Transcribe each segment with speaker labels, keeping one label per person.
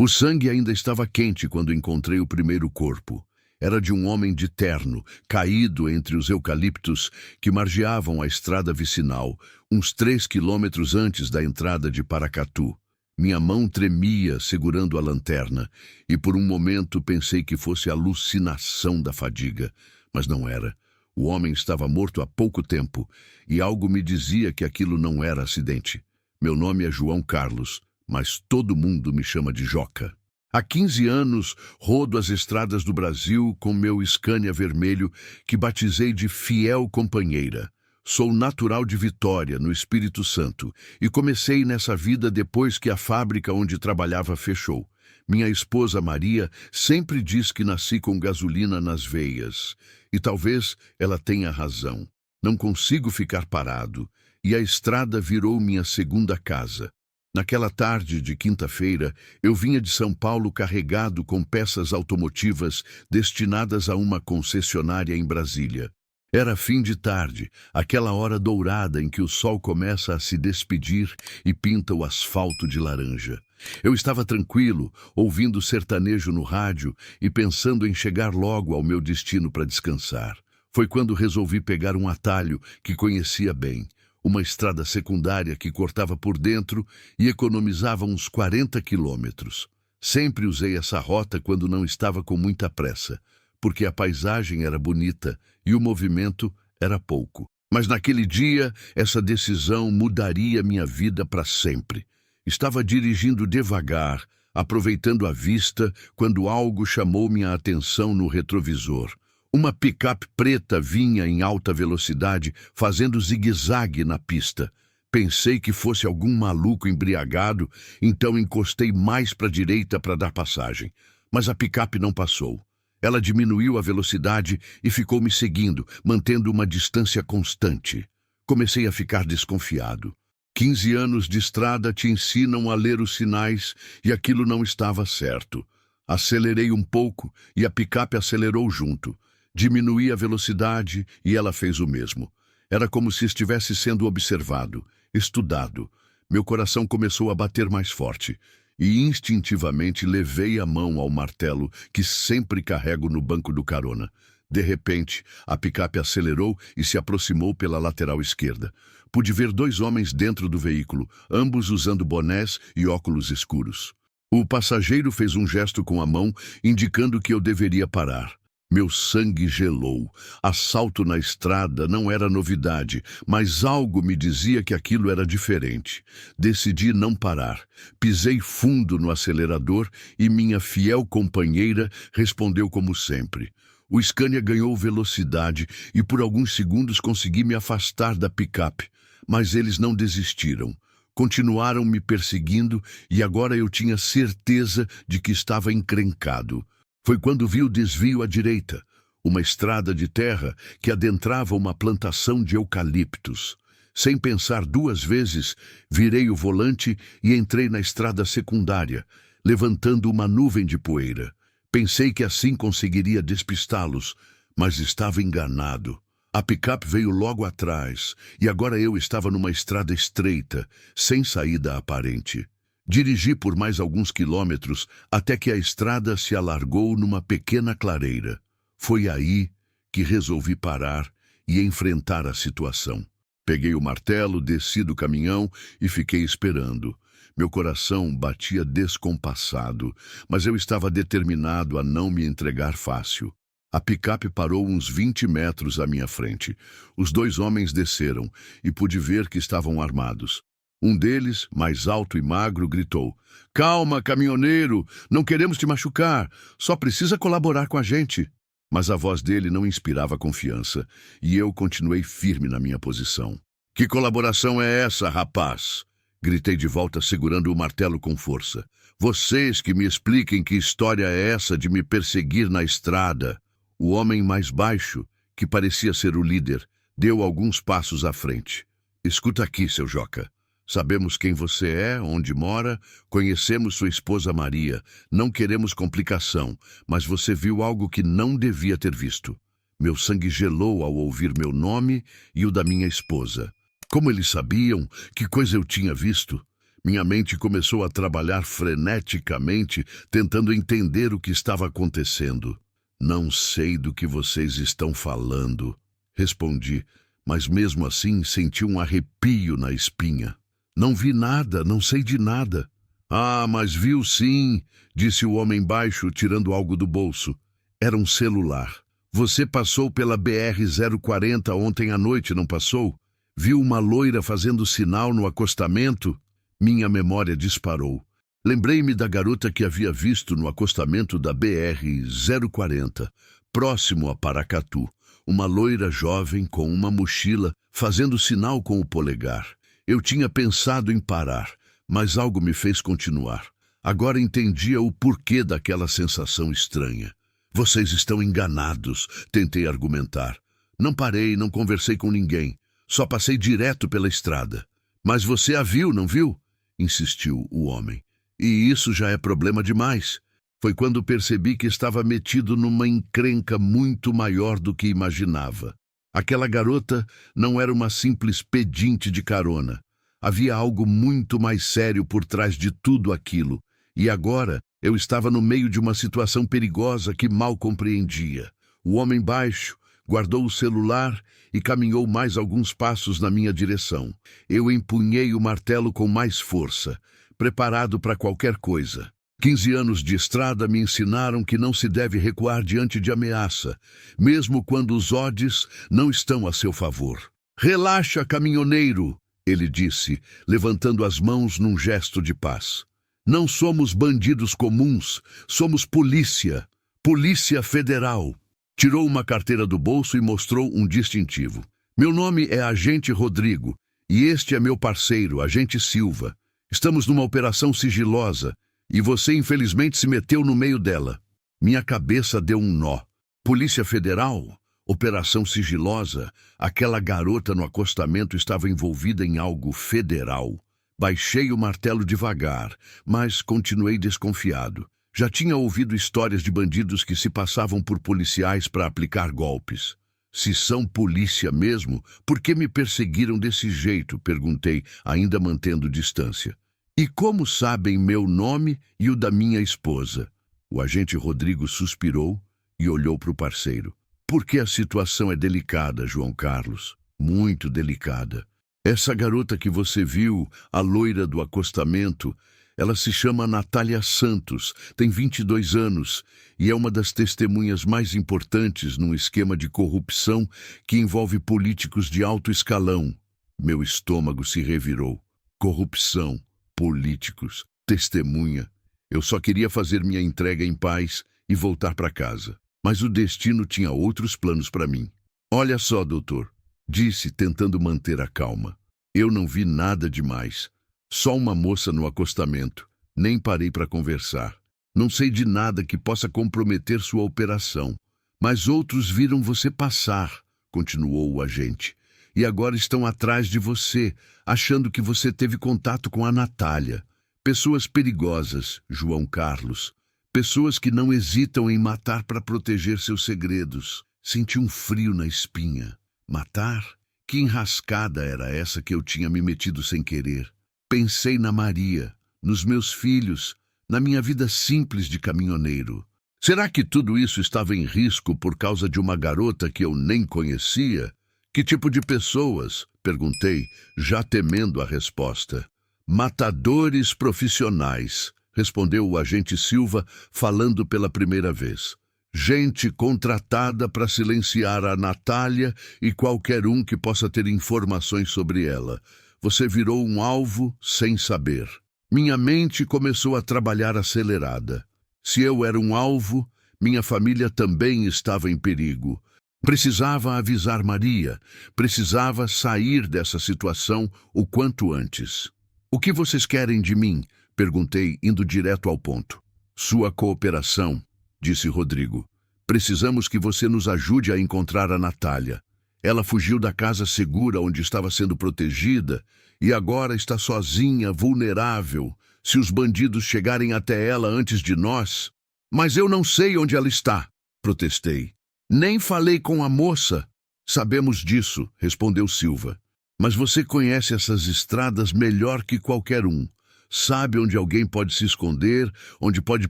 Speaker 1: O sangue ainda estava quente quando encontrei o primeiro corpo. Era de um homem de terno, caído entre os eucaliptos que margeavam a estrada vicinal, uns 3 quilômetros antes da entrada de Paracatu. Minha mão tremia segurando a lanterna, e por um momento pensei que fosse alucinação da fadiga, mas não era. O homem estava morto há pouco tempo, e algo me dizia que aquilo não era acidente. Meu nome é João Carlos, mas todo mundo me chama de Joca. Há 15 anos, rodo as estradas do Brasil com meu Scania vermelho, que batizei de Fiel Companheira. Sou natural de Vitória, no Espírito Santo, e comecei nessa vida depois que a fábrica onde trabalhava fechou. Minha esposa Maria sempre diz que nasci com gasolina nas veias, e talvez ela tenha razão. Não consigo ficar parado, e a estrada virou minha segunda casa. Naquela tarde de quinta-feira, eu vinha de São Paulo carregado com peças automotivas destinadas a uma concessionária em Brasília. Era fim de tarde, aquela hora dourada em que o sol começa a se despedir e pinta o asfalto de laranja. Eu estava tranquilo, ouvindo sertanejo no rádio e pensando em chegar logo ao meu destino para descansar. Foi quando resolvi pegar um atalho que conhecia bem. Uma estrada secundária que cortava por dentro e economizava uns 40 quilômetros. Sempre usei essa rota quando não estava com muita pressa, porque a paisagem era bonita e o movimento era pouco. Mas naquele dia, essa decisão mudaria minha vida para sempre. Estava dirigindo devagar, aproveitando a vista, quando algo chamou minha atenção no retrovisor. Uma picape preta vinha em alta velocidade, fazendo zigue-zague na pista. Pensei que fosse algum maluco embriagado, então encostei mais para a direita para dar passagem. Mas a picape não passou. Ela diminuiu a velocidade e ficou me seguindo, mantendo uma distância constante. Comecei a ficar desconfiado. 15 anos de estrada te ensinam a ler os sinais e aquilo não estava certo. Acelerei um pouco e a picape acelerou junto. Diminuí a velocidade e ela fez o mesmo. Era como se estivesse sendo observado, estudado. Meu coração começou a bater mais forte e instintivamente levei a mão ao martelo que sempre carrego no banco do carona. De repente, a picape acelerou e se aproximou pela lateral esquerda. Pude ver 2 homens dentro do veículo, ambos usando bonés e óculos escuros. O passageiro fez um gesto com a mão, indicando que eu deveria parar. Meu sangue gelou. Assalto na estrada não era novidade, mas algo me dizia que aquilo era diferente. Decidi não parar. Pisei fundo no acelerador e minha fiel companheira respondeu como sempre. O Scania ganhou velocidade e por alguns segundos consegui me afastar da picape, mas eles não desistiram. Continuaram me perseguindo e agora eu tinha certeza de que estava encrencado. Foi quando vi o desvio à direita, uma estrada de terra que adentrava uma plantação de eucaliptos. Sem pensar 2 vezes, virei o volante e entrei na estrada secundária, levantando uma nuvem de poeira. Pensei que assim conseguiria despistá-los, mas estava enganado. A picape veio logo atrás e agora eu estava numa estrada estreita, sem saída aparente. Dirigi por mais alguns quilômetros até que a estrada se alargou numa pequena clareira. Foi aí que resolvi parar e enfrentar a situação. Peguei o martelo, desci do caminhão e fiquei esperando. Meu coração batia descompassado, mas eu estava determinado a não me entregar fácil. A picape parou uns 20 metros à minha frente. Os 2 homens desceram e pude ver que estavam armados. Um deles, mais alto e magro, gritou: "Calma, caminhoneiro, não queremos te machucar, só precisa colaborar com a gente." Mas a voz dele não inspirava confiança, e eu continuei firme na minha posição. "Que colaboração é essa, rapaz?" Gritei de volta, segurando o martelo com força. "Vocês que me expliquem que história é essa de me perseguir na estrada." O homem mais baixo, que parecia ser o líder, deu alguns passos à frente. "Escuta aqui, seu Joca. Sabemos quem você é, onde mora, conhecemos sua esposa Maria, não queremos complicação, mas você viu algo que não devia ter visto." Meu sangue gelou ao ouvir meu nome e o da minha esposa. Como eles sabiam? Que coisa eu tinha visto? Minha mente começou a trabalhar freneticamente, tentando entender o que estava acontecendo. Não sei do que vocês estão falando, respondi, mas mesmo assim senti um arrepio na espinha. Não vi nada, não sei de nada. Ah, mas viu sim, disse o homem baixo, tirando algo do bolso. Era um celular. Você passou pela BR-040 ontem à noite, não passou? Viu uma loira fazendo sinal no acostamento? Minha memória disparou. Lembrei-me da garota que havia visto no acostamento da BR-040, próximo a Paracatu. Uma loira jovem com uma mochila, fazendo sinal com o polegar. Eu tinha pensado em parar, mas algo me fez continuar. Agora entendia o porquê daquela sensação estranha. Vocês estão enganados, tentei argumentar. Não parei, não conversei com ninguém. Só passei direto pela estrada. Mas você a viu, não viu? Insistiu o homem. E isso já é problema demais. Foi quando percebi que estava metido numa encrenca muito maior do que imaginava. Aquela garota não era uma simples pedinte de carona. Havia algo muito mais sério por trás de tudo aquilo. E agora eu estava no meio de uma situação perigosa que mal compreendia. O homem baixo guardou o celular e caminhou mais alguns passos na minha direção. Eu empunhei o martelo com mais força, preparado para qualquer coisa. 15 anos de estrada me ensinaram que não se deve recuar diante de ameaça, mesmo quando os odds não estão a seu favor. Relaxa, caminhoneiro, ele disse, levantando as mãos num gesto de paz. Não somos bandidos comuns, somos polícia, Polícia Federal. Tirou uma carteira do bolso e mostrou um distintivo. Meu nome é Agente Rodrigo, e este é meu parceiro, Agente Silva. Estamos numa operação sigilosa, e você infelizmente se meteu no meio dela. Minha cabeça deu um nó. Polícia Federal? Operação sigilosa? Aquela garota no acostamento estava envolvida em algo federal. Baixei o martelo devagar, mas continuei desconfiado. Já tinha ouvido histórias de bandidos que se passavam por policiais para aplicar golpes. Se são polícia mesmo, por que me perseguiram desse jeito? Perguntei, ainda mantendo distância. E como sabem meu nome e o da minha esposa? O agente Rodrigo suspirou e olhou para o parceiro. Porque a situação é delicada, João Carlos. Muito delicada. Essa garota que você viu, a loira do acostamento, ela se chama Natália Santos, tem 22 anos e é uma das testemunhas mais importantes num esquema de corrupção que envolve políticos de alto escalão. Meu estômago se revirou. Corrupção. Políticos, testemunha. Eu só queria fazer minha entrega em paz e voltar para casa. Mas o destino tinha outros planos para mim. Olha só, doutor, disse, tentando manter a calma. Eu não vi nada demais. Só uma moça no acostamento. Nem parei para conversar. Não sei de nada que possa comprometer sua operação. Mas outros viram você passar, continuou o agente. E agora estão atrás de você, achando que você teve contato com a Natália. Pessoas perigosas, João Carlos. Pessoas que não hesitam em matar para proteger seus segredos. Senti um frio na espinha. Matar? Que enrascada era essa que eu tinha me metido sem querer? Pensei na Maria, nos meus filhos, na minha vida simples de caminhoneiro. Será que tudo isso estava em risco por causa de uma garota que eu nem conhecia? Que tipo de pessoas? Perguntei, já temendo a resposta. Matadores profissionais, respondeu o agente Silva, falando pela primeira vez. Gente contratada para silenciar a Natália e qualquer um que possa ter informações sobre ela. Você virou um alvo sem saber. Minha mente começou a trabalhar acelerada. Se eu era um alvo, minha família também estava em perigo. Precisava avisar Maria, precisava sair dessa situação o quanto antes. O que vocês querem de mim? Perguntei, indo direto ao ponto. Sua cooperação, disse Rodrigo. Precisamos que você nos ajude a encontrar a Natália. Ela fugiu da casa segura onde estava sendo protegida e agora está sozinha, vulnerável. Se os bandidos chegarem até ela antes de nós... Mas eu não sei onde ela está, protestei. Nem falei com a moça. Sabemos disso, respondeu Silva. Mas você conhece essas estradas melhor que qualquer um. Sabe onde alguém pode se esconder, onde pode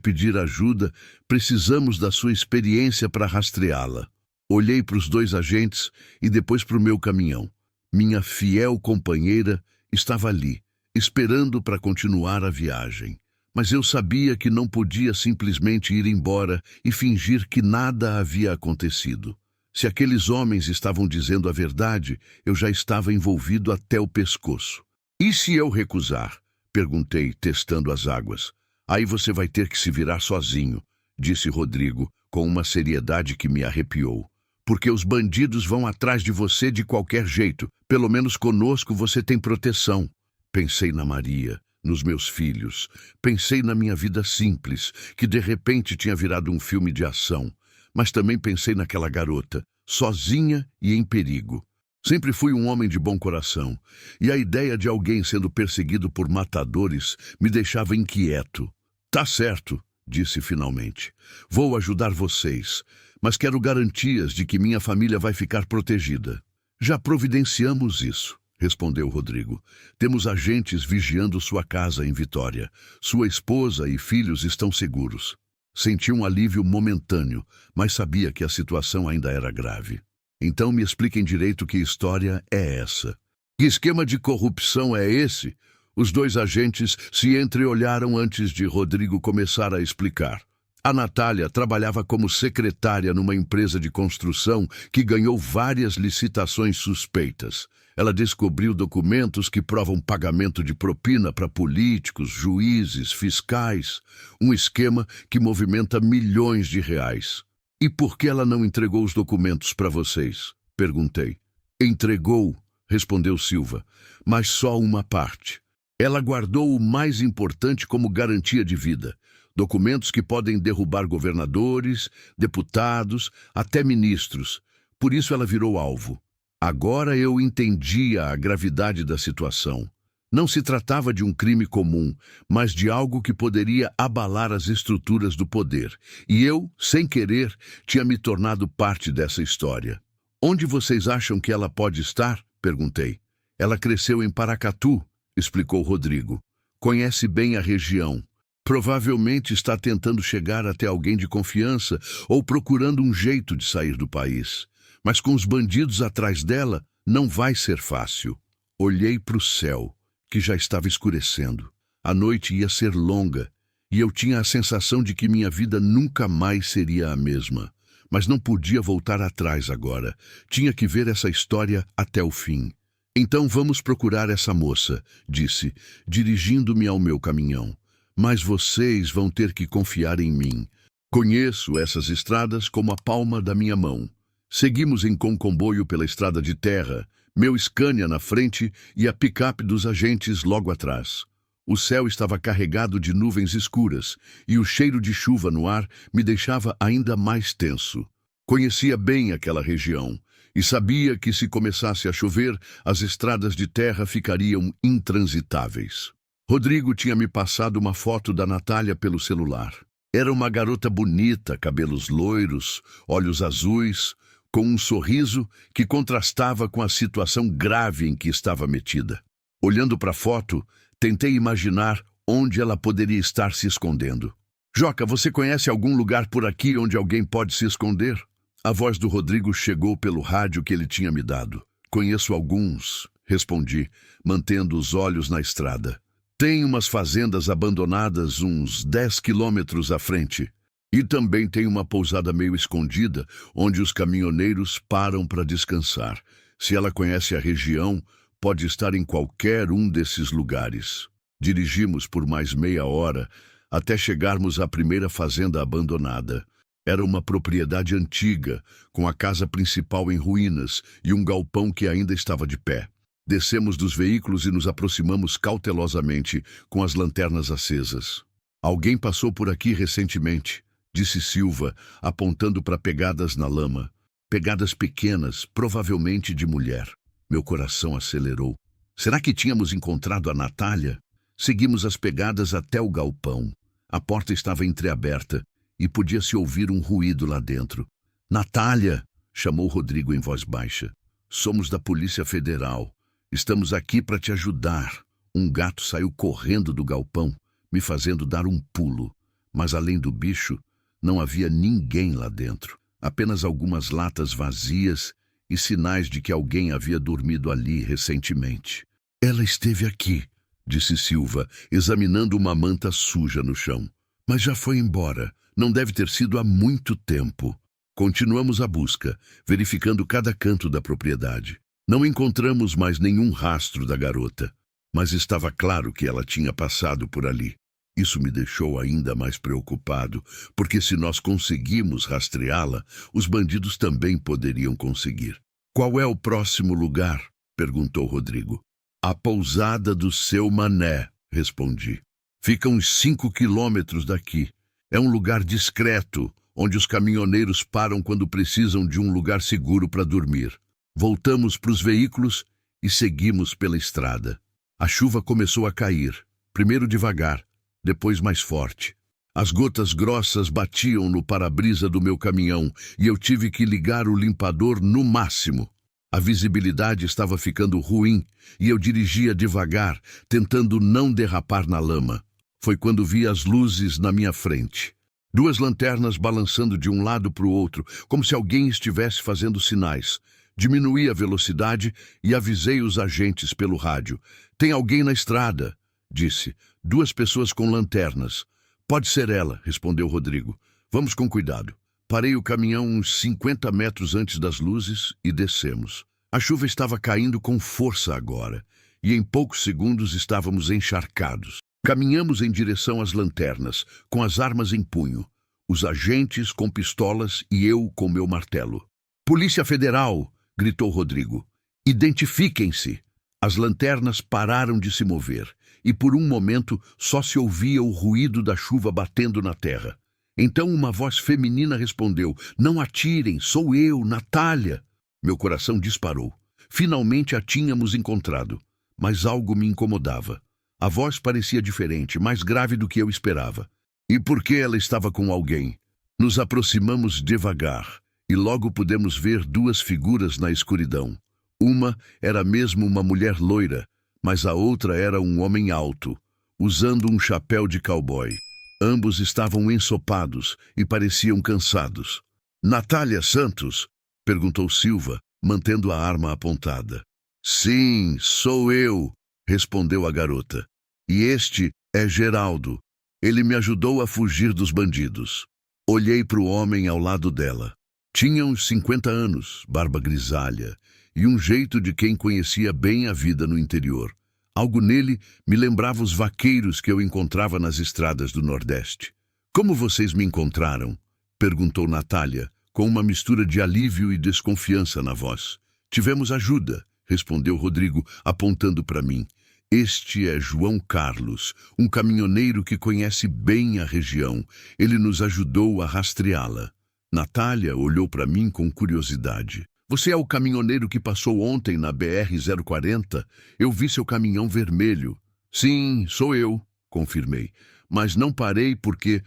Speaker 1: pedir ajuda. Precisamos da sua experiência para rastreá-la. Olhei para os dois agentes e depois para o meu caminhão. Minha fiel companheira estava ali, esperando para continuar a viagem. Mas eu sabia que não podia simplesmente ir embora e fingir que nada havia acontecido. Se aqueles homens estavam dizendo a verdade, eu já estava envolvido até o pescoço. E se eu recusar? Perguntei, testando as águas. Aí você vai ter que se virar sozinho, disse Rodrigo, com uma seriedade que me arrepiou. Porque os bandidos vão atrás de você de qualquer jeito. Pelo menos conosco você tem proteção. Pensei na Maria, nos meus filhos. Pensei na minha vida simples, que de repente tinha virado um filme de ação. Mas também pensei naquela garota, sozinha e em perigo. Sempre fui um homem de bom coração, e a ideia de alguém sendo perseguido por matadores me deixava inquieto. Tá certo, disse finalmente. Vou ajudar vocês, mas quero garantias de que minha família vai ficar protegida. Já providenciamos isso, respondeu Rodrigo. Temos agentes vigiando sua casa em Vitória. Sua esposa e filhos estão seguros. Senti um alívio momentâneo, mas sabia que a situação ainda era grave. Então me expliquem direito que história é essa. Que esquema de corrupção é esse? Os dois agentes se entreolharam antes de Rodrigo começar a explicar. A Natália trabalhava como secretária numa empresa de construção que ganhou várias licitações suspeitas. Ela descobriu documentos que provam pagamento de propina para políticos, juízes, fiscais. Um esquema que movimenta milhões de reais. E por que ela não entregou os documentos para vocês? Perguntei. Entregou, respondeu Silva, mas só uma parte. Ela guardou o mais importante como garantia de vida. Documentos que podem derrubar governadores, deputados, até ministros. Por isso ela virou alvo. Agora eu entendia a gravidade da situação. Não se tratava de um crime comum, mas de algo que poderia abalar as estruturas do poder. E eu, sem querer, tinha me tornado parte dessa história. Onde vocês acham que ela pode estar? Perguntei. Ela cresceu em Paracatu, explicou Rodrigo. Conhece bem a região. Provavelmente está tentando chegar até alguém de confiança ou procurando um jeito de sair do país. Mas com os bandidos atrás dela, não vai ser fácil. Olhei para o céu, que já estava escurecendo. A noite ia ser longa, e eu tinha a sensação de que minha vida nunca mais seria a mesma. Mas não podia voltar atrás agora. Tinha que ver essa história até o fim. Então vamos procurar essa moça, disse, dirigindo-me ao meu caminhão. Mas vocês vão ter que confiar em mim. Conheço essas estradas como a palma da minha mão. Seguimos em comboio pela estrada de terra, meu Scania na frente e a picape dos agentes logo atrás. O céu estava carregado de nuvens escuras e o cheiro de chuva no ar me deixava ainda mais tenso. Conhecia bem aquela região e sabia que se começasse a chover, as estradas de terra ficariam intransitáveis. Rodrigo tinha me passado uma foto da Natália pelo celular. Era uma garota bonita, cabelos loiros, olhos azuis, com um sorriso que contrastava com a situação grave em que estava metida. Olhando para a foto, tentei imaginar onde ela poderia estar se escondendo. Joca, você conhece algum lugar por aqui onde alguém pode se esconder? A voz do Rodrigo chegou pelo rádio que ele tinha me dado. Conheço alguns, respondi, mantendo os olhos na estrada. Tem umas fazendas abandonadas uns 10 quilômetros à frente. E também tem uma pousada meio escondida, onde os caminhoneiros param para descansar. Se ela conhece a região, pode estar em qualquer um desses lugares. Dirigimos por mais meia hora, até chegarmos à primeira fazenda abandonada. Era uma propriedade antiga, com a casa principal em ruínas e um galpão que ainda estava de pé. Descemos dos veículos e nos aproximamos cautelosamente, com as lanternas acesas. Alguém passou por aqui recentemente, disse Silva, apontando para pegadas na lama. Pegadas pequenas, provavelmente de mulher. Meu coração acelerou. Será que tínhamos encontrado a Natália? Seguimos as pegadas até o galpão. A porta estava entreaberta e podia-se ouvir um ruído lá dentro. Natália! Chamou Rodrigo em voz baixa. Somos da Polícia Federal. Estamos aqui para te ajudar. Um gato saiu correndo do galpão, me fazendo dar um pulo. Mas além do bicho, não havia ninguém lá dentro. Apenas algumas latas vazias e sinais de que alguém havia dormido ali recentemente. Ela esteve aqui, disse Silva, examinando uma manta suja no chão. Mas já foi embora. Não deve ter sido há muito tempo. Continuamos a busca, verificando cada canto da propriedade. Não encontramos mais nenhum rastro da garota, mas estava claro que ela tinha passado por ali. Isso me deixou ainda mais preocupado, porque se nós conseguimos rastreá-la, os bandidos também poderiam conseguir. Qual é o próximo lugar? Perguntou Rodrigo. A pousada do seu Mané, respondi. Fica uns 5 quilômetros daqui. É um lugar discreto, onde os caminhoneiros param quando precisam de um lugar seguro para dormir. Voltamos para os veículos e seguimos pela estrada. A chuva começou a cair, primeiro devagar, depois mais forte. As gotas grossas batiam no para-brisa do meu caminhão e eu tive que ligar o limpador no máximo. A visibilidade estava ficando ruim e eu dirigia devagar, tentando não derrapar na lama. Foi quando vi as luzes na minha frente. 2 lanternas balançando de um lado para o outro, como se alguém estivesse fazendo sinais. Diminuí a velocidade e avisei os agentes pelo rádio. Tem alguém na estrada, disse. 2 pessoas com lanternas. Pode ser ela, respondeu Rodrigo. Vamos com cuidado. Parei o caminhão uns 50 metros antes das luzes e descemos. A chuva estava caindo com força agora, e em poucos segundos estávamos encharcados. Caminhamos em direção às lanternas, com as armas em punho. Os agentes com pistolas e eu com meu martelo. Polícia Federal! Gritou Rodrigo. Identifiquem-se! As lanternas pararam de se mover, e por um momento só se ouvia o ruído da chuva batendo na terra. Então uma voz feminina respondeu: Não atirem, sou eu, Natália! Meu coração disparou. Finalmente a tínhamos encontrado, mas algo me incomodava. A voz parecia diferente, mais grave do que eu esperava. E por que ela estava com alguém? Nos aproximamos devagar, e logo pudemos ver 2 figuras na escuridão. Uma era mesmo uma mulher loira, mas a outra era um homem alto, usando um chapéu de cowboy. Ambos estavam ensopados e pareciam cansados. Natália Santos? Perguntou Silva, mantendo a arma apontada. Sim, sou eu, respondeu a garota. E este é Geraldo. Ele me ajudou a fugir dos bandidos. Olhei para o homem ao lado dela. Tinha uns 50 anos, barba grisalha, e um jeito de quem conhecia bem a vida no interior. Algo nele me lembrava os vaqueiros que eu encontrava nas estradas do Nordeste. Como vocês me encontraram? Perguntou Natália, com uma mistura de alívio e desconfiança na voz. Tivemos ajuda, respondeu Rodrigo, apontando para mim. Este é João Carlos, um caminhoneiro que conhece bem a região. Ele nos ajudou a rastreá-la. Natália olhou para mim com curiosidade. Você é o caminhoneiro que passou ontem na BR-040? Eu vi seu caminhão vermelho. Sim, sou eu, confirmei. Mas não parei porque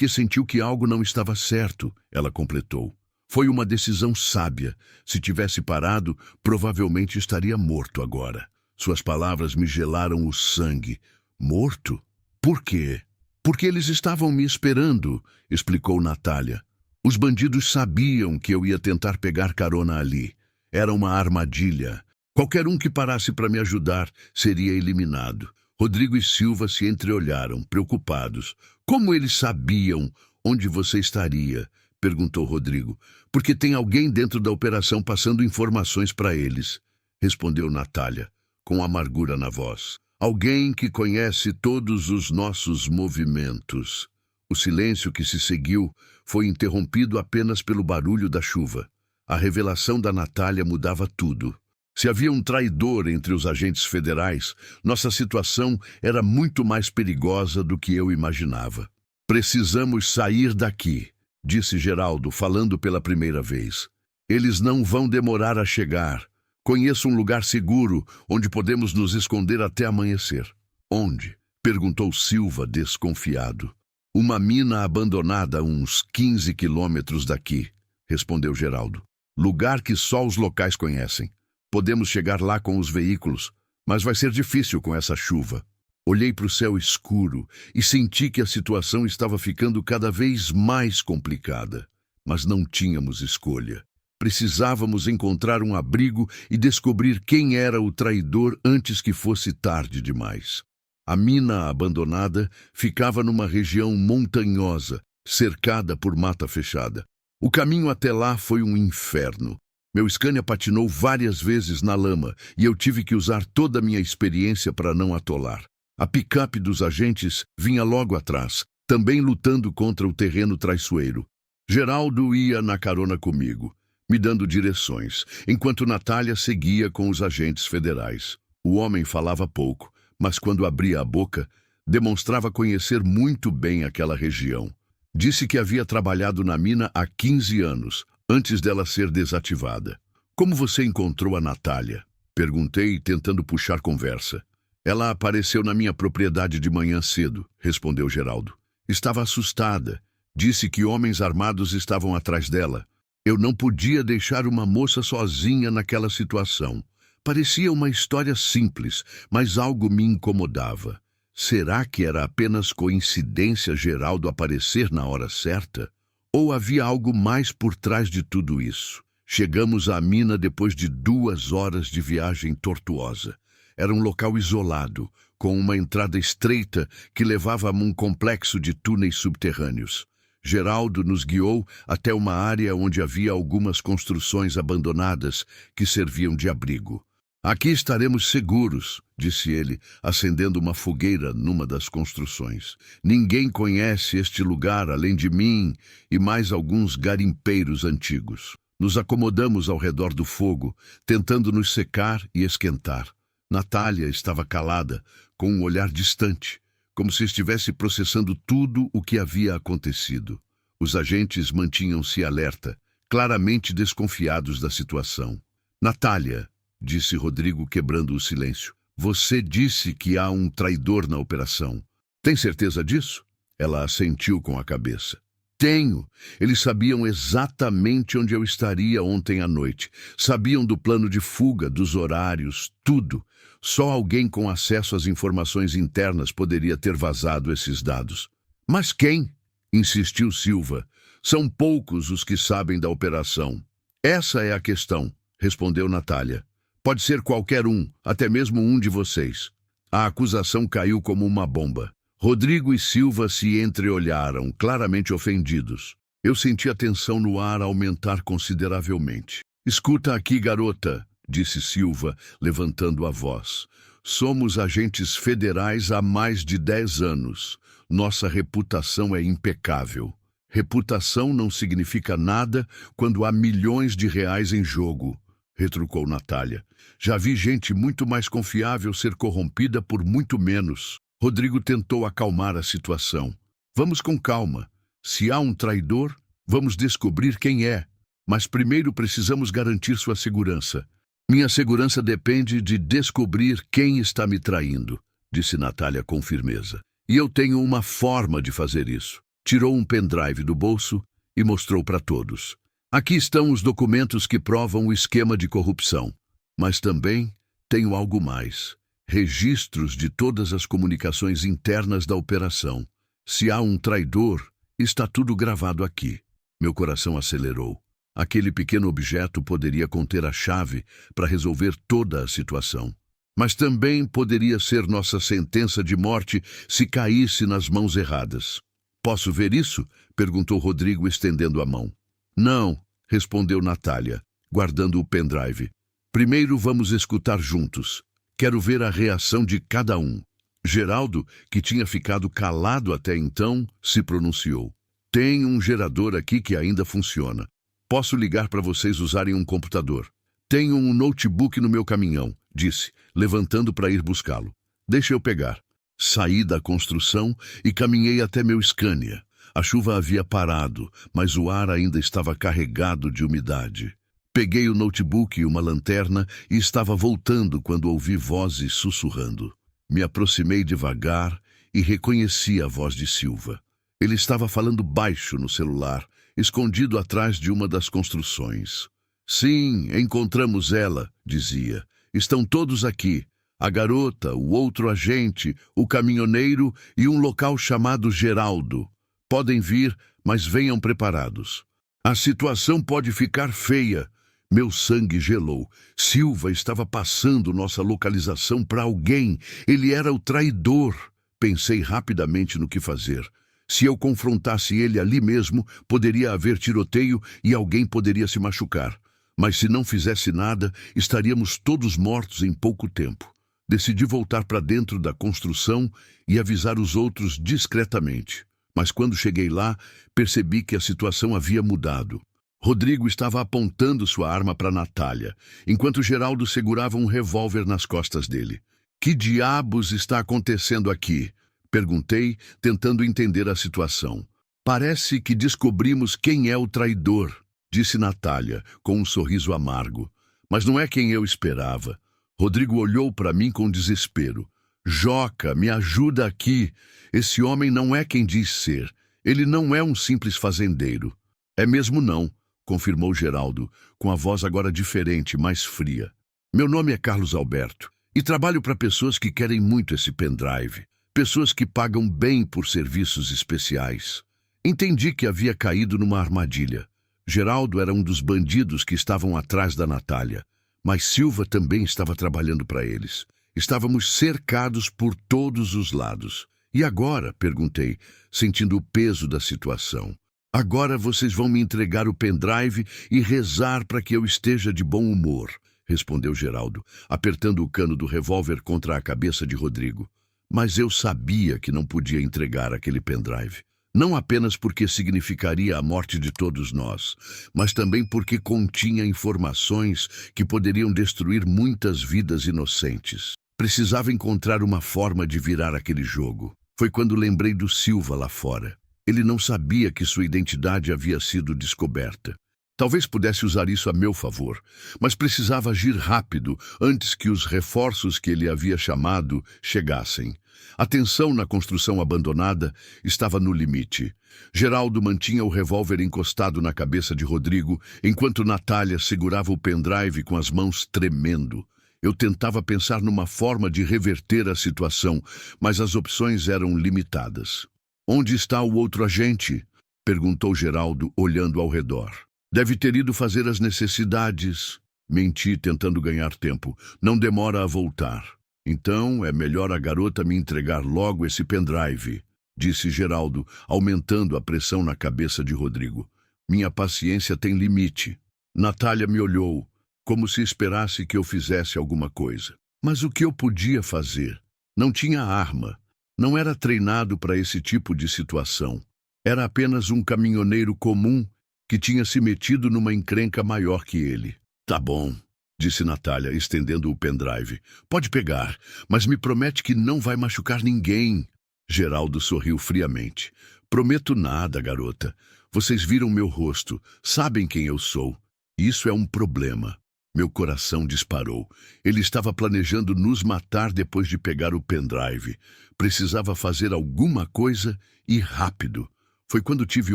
Speaker 1: sentiu que algo não estava certo, ela completou. Foi uma decisão sábia. Se tivesse parado, provavelmente estaria morto agora. Suas palavras me gelaram o sangue. Morto? Por quê? Porque eles estavam me esperando, explicou Natália. Os bandidos sabiam que eu ia tentar pegar carona ali. Era uma armadilha. Qualquer um que parasse para me ajudar seria eliminado. Rodrigo e Silva se entreolharam, preocupados. Como eles sabiam onde você estaria? Perguntou Rodrigo. Porque tem alguém dentro da operação passando informações para eles, respondeu Natália, com amargura na voz. Alguém que conhece todos os nossos movimentos. O silêncio que se seguiu foi interrompido apenas pelo barulho da chuva. A revelação da Natália mudava tudo. Se havia um traidor entre os agentes federais, nossa situação era muito mais perigosa do que eu imaginava. Precisamos sair daqui, disse Geraldo, falando pela primeira vez. Eles não vão demorar a chegar. Conheço um lugar seguro, onde podemos nos esconder até amanhecer. Onde? Perguntou Silva, desconfiado. Uma mina abandonada a uns 15 quilômetros daqui, respondeu Geraldo. Lugar que só os locais conhecem. Podemos chegar lá com os veículos, Mas vai ser difícil com essa chuva. Olhei para o céu escuro e senti que a situação estava ficando cada vez mais complicada. Mas não tínhamos escolha. Precisávamos encontrar um abrigo e descobrir quem era o traidor antes que fosse tarde demais. A mina abandonada ficava numa região montanhosa, cercada por mata fechada. O caminho até lá foi um inferno. Meu Scania patinou várias vezes na lama e eu tive que usar toda a minha experiência para não atolar. A picape dos agentes vinha logo atrás, também lutando contra o terreno traiçoeiro. Geraldo ia na carona comigo, me dando direções, enquanto Natália seguia com os agentes federais. O homem falava pouco, mas quando abria a boca, demonstrava conhecer muito bem aquela região. Disse que havia trabalhado na mina há 15 anos, antes dela ser desativada. Como você encontrou a Natália? Perguntei, tentando puxar conversa. Ela apareceu na minha propriedade de manhã cedo, respondeu Geraldo. Estava assustada. Disse que homens armados estavam atrás dela. Eu não podia deixar uma moça sozinha naquela situação. Parecia uma história simples, mas algo me incomodava. Será que era apenas coincidência Geraldo aparecer na hora certa? Ou havia algo mais por trás de tudo isso? Chegamos à mina depois de 2 horas de viagem tortuosa. Era um local isolado, com uma entrada estreita que levava a um complexo de túneis subterrâneos. Geraldo nos guiou até uma área onde havia algumas construções abandonadas que serviam de abrigo. Aqui estaremos seguros, disse ele, acendendo uma fogueira numa das construções. Ninguém conhece este lugar além de mim e mais alguns garimpeiros antigos. Nos acomodamos ao redor do fogo, tentando nos secar e esquentar. Natália estava calada, com um olhar distante, como se estivesse processando tudo o que havia acontecido. Os agentes mantinham-se alerta, claramente desconfiados da situação. Natália, disse Rodrigo, quebrando o silêncio. Você disse que há um traidor na operação. Tem certeza disso? Ela assentiu com a cabeça. Tenho. Eles sabiam exatamente onde eu estaria ontem à noite. Sabiam do plano de fuga, dos horários, tudo. Só alguém com acesso às informações internas poderia ter vazado esses dados. Mas quem? Insistiu Silva. São poucos os que sabem da operação. Essa é a questão, respondeu Natália. Pode ser qualquer um, até mesmo um de vocês. A acusação caiu como uma bomba. Rodrigo e Silva se entreolharam, claramente ofendidos. Eu senti a tensão no ar aumentar consideravelmente. Escuta aqui, garota, disse Silva, levantando a voz. Somos agentes federais há mais de 10 anos. Nossa reputação é impecável. Reputação não significa nada quando há milhões de reais em jogo, retrucou Natália. Já vi gente muito mais confiável ser corrompida por muito menos. Rodrigo tentou acalmar a situação. Vamos com calma. Se há um traidor, vamos descobrir quem é. Mas primeiro precisamos garantir sua segurança. Minha segurança depende de descobrir quem está me traindo, disse Natália com firmeza. E eu tenho uma forma de fazer isso. Tirou um pendrive do bolso e mostrou para todos. Aqui estão os documentos que provam o esquema de corrupção. Mas também tenho algo mais. Registros de todas as comunicações internas da operação. Se há um traidor, está tudo gravado aqui. Meu coração acelerou. Aquele pequeno objeto poderia conter a chave para resolver toda a situação. Mas também poderia ser nossa sentença de morte se caísse nas mãos erradas. Posso ver isso? Perguntou Rodrigo, estendendo a mão. Não, respondeu Natália, guardando o pendrive. Primeiro vamos escutar juntos. Quero ver a reação de cada um. Geraldo, que tinha ficado calado até então, se pronunciou. Tem um gerador aqui que ainda funciona. Posso ligar para vocês usarem um computador. Tenho um notebook no meu caminhão, disse, levantando para ir buscá-lo. Deixa eu pegar. Saí da construção e caminhei até meu Scania. A chuva havia parado, mas o ar ainda estava carregado de umidade. Peguei o notebook e uma lanterna e estava voltando quando ouvi vozes sussurrando. Me aproximei devagar e reconheci a voz de Silva. Ele estava falando baixo no celular, escondido atrás de uma das construções. Sim, encontramos ela, dizia. Estão todos aqui. A garota, o outro agente, o caminhoneiro e um local chamado Geraldo. Podem vir, mas venham preparados. A situação pode ficar feia. Meu sangue gelou. Silva estava passando nossa localização para alguém. Ele era o traidor. Pensei rapidamente no que fazer. Se eu confrontasse ele ali mesmo, poderia haver tiroteio e alguém poderia se machucar. Mas se não fizesse nada, estaríamos todos mortos em pouco tempo. Decidi voltar para dentro da construção e avisar os outros discretamente. Mas quando cheguei lá, percebi que a situação havia mudado. Rodrigo estava apontando sua arma para Natália, enquanto Geraldo segurava um revólver nas costas dele. Que diabos está acontecendo aqui? Perguntei, tentando entender a situação. Parece que descobrimos quem é o traidor, disse Natália, com um sorriso amargo. Mas não é quem eu esperava. Rodrigo olhou para mim com desespero. Joca, me ajuda aqui. Esse homem não é quem diz ser. Ele não é um simples fazendeiro. É mesmo não, confirmou Geraldo, com a voz agora diferente, mais fria. Meu nome é Carlos Alberto e trabalho para pessoas que querem muito esse pendrive. Pessoas que pagam bem por serviços especiais. Entendi que havia caído numa armadilha. Geraldo era um dos bandidos que estavam atrás da Natália. Mas Silva também estava trabalhando para eles. Estávamos cercados por todos os lados. E agora? Perguntei, sentindo o peso da situação. Agora vocês vão me entregar o pendrive e rezar para que eu esteja de bom humor, respondeu Geraldo, apertando o cano do revólver contra a cabeça de Rodrigo. Mas eu sabia que não podia entregar aquele pendrive. Não apenas porque significaria a morte de todos nós, mas também porque continha informações que poderiam destruir muitas vidas inocentes. Precisava encontrar uma forma de virar aquele jogo. Foi quando lembrei do Silva lá fora. Ele não sabia que sua identidade havia sido descoberta. Talvez pudesse usar isso a meu favor, mas precisava agir rápido antes que os reforços que ele havia chamado chegassem. A tensão na construção abandonada estava no limite. Geraldo mantinha o revólver encostado na cabeça de Rodrigo, enquanto Natália segurava o pendrive com as mãos tremendo. Eu tentava pensar numa forma de reverter a situação, mas as opções eram limitadas. Onde está o outro agente? Perguntou Geraldo, olhando ao redor. Deve ter ido fazer as necessidades. Menti, tentando ganhar tempo. Não demora a voltar. Então é melhor a garota me entregar logo esse pendrive, disse Geraldo, aumentando a pressão na cabeça de Rodrigo. Minha paciência tem limite. Natália me olhou, como se esperasse que eu fizesse alguma coisa. Mas o que eu podia fazer? Não tinha arma. Não era treinado para esse tipo de situação. Era apenas um caminhoneiro comum que tinha se metido numa encrenca maior que ele. Tá bom, disse Natália, estendendo o pendrive. Pode pegar, mas me promete que não vai machucar ninguém. Geraldo sorriu friamente. Prometo nada, garota. Vocês viram meu rosto, sabem quem eu sou. Isso é um problema. Meu coração disparou. Ele estava planejando nos matar depois de pegar o pendrive. Precisava fazer alguma coisa e rápido. Foi quando tive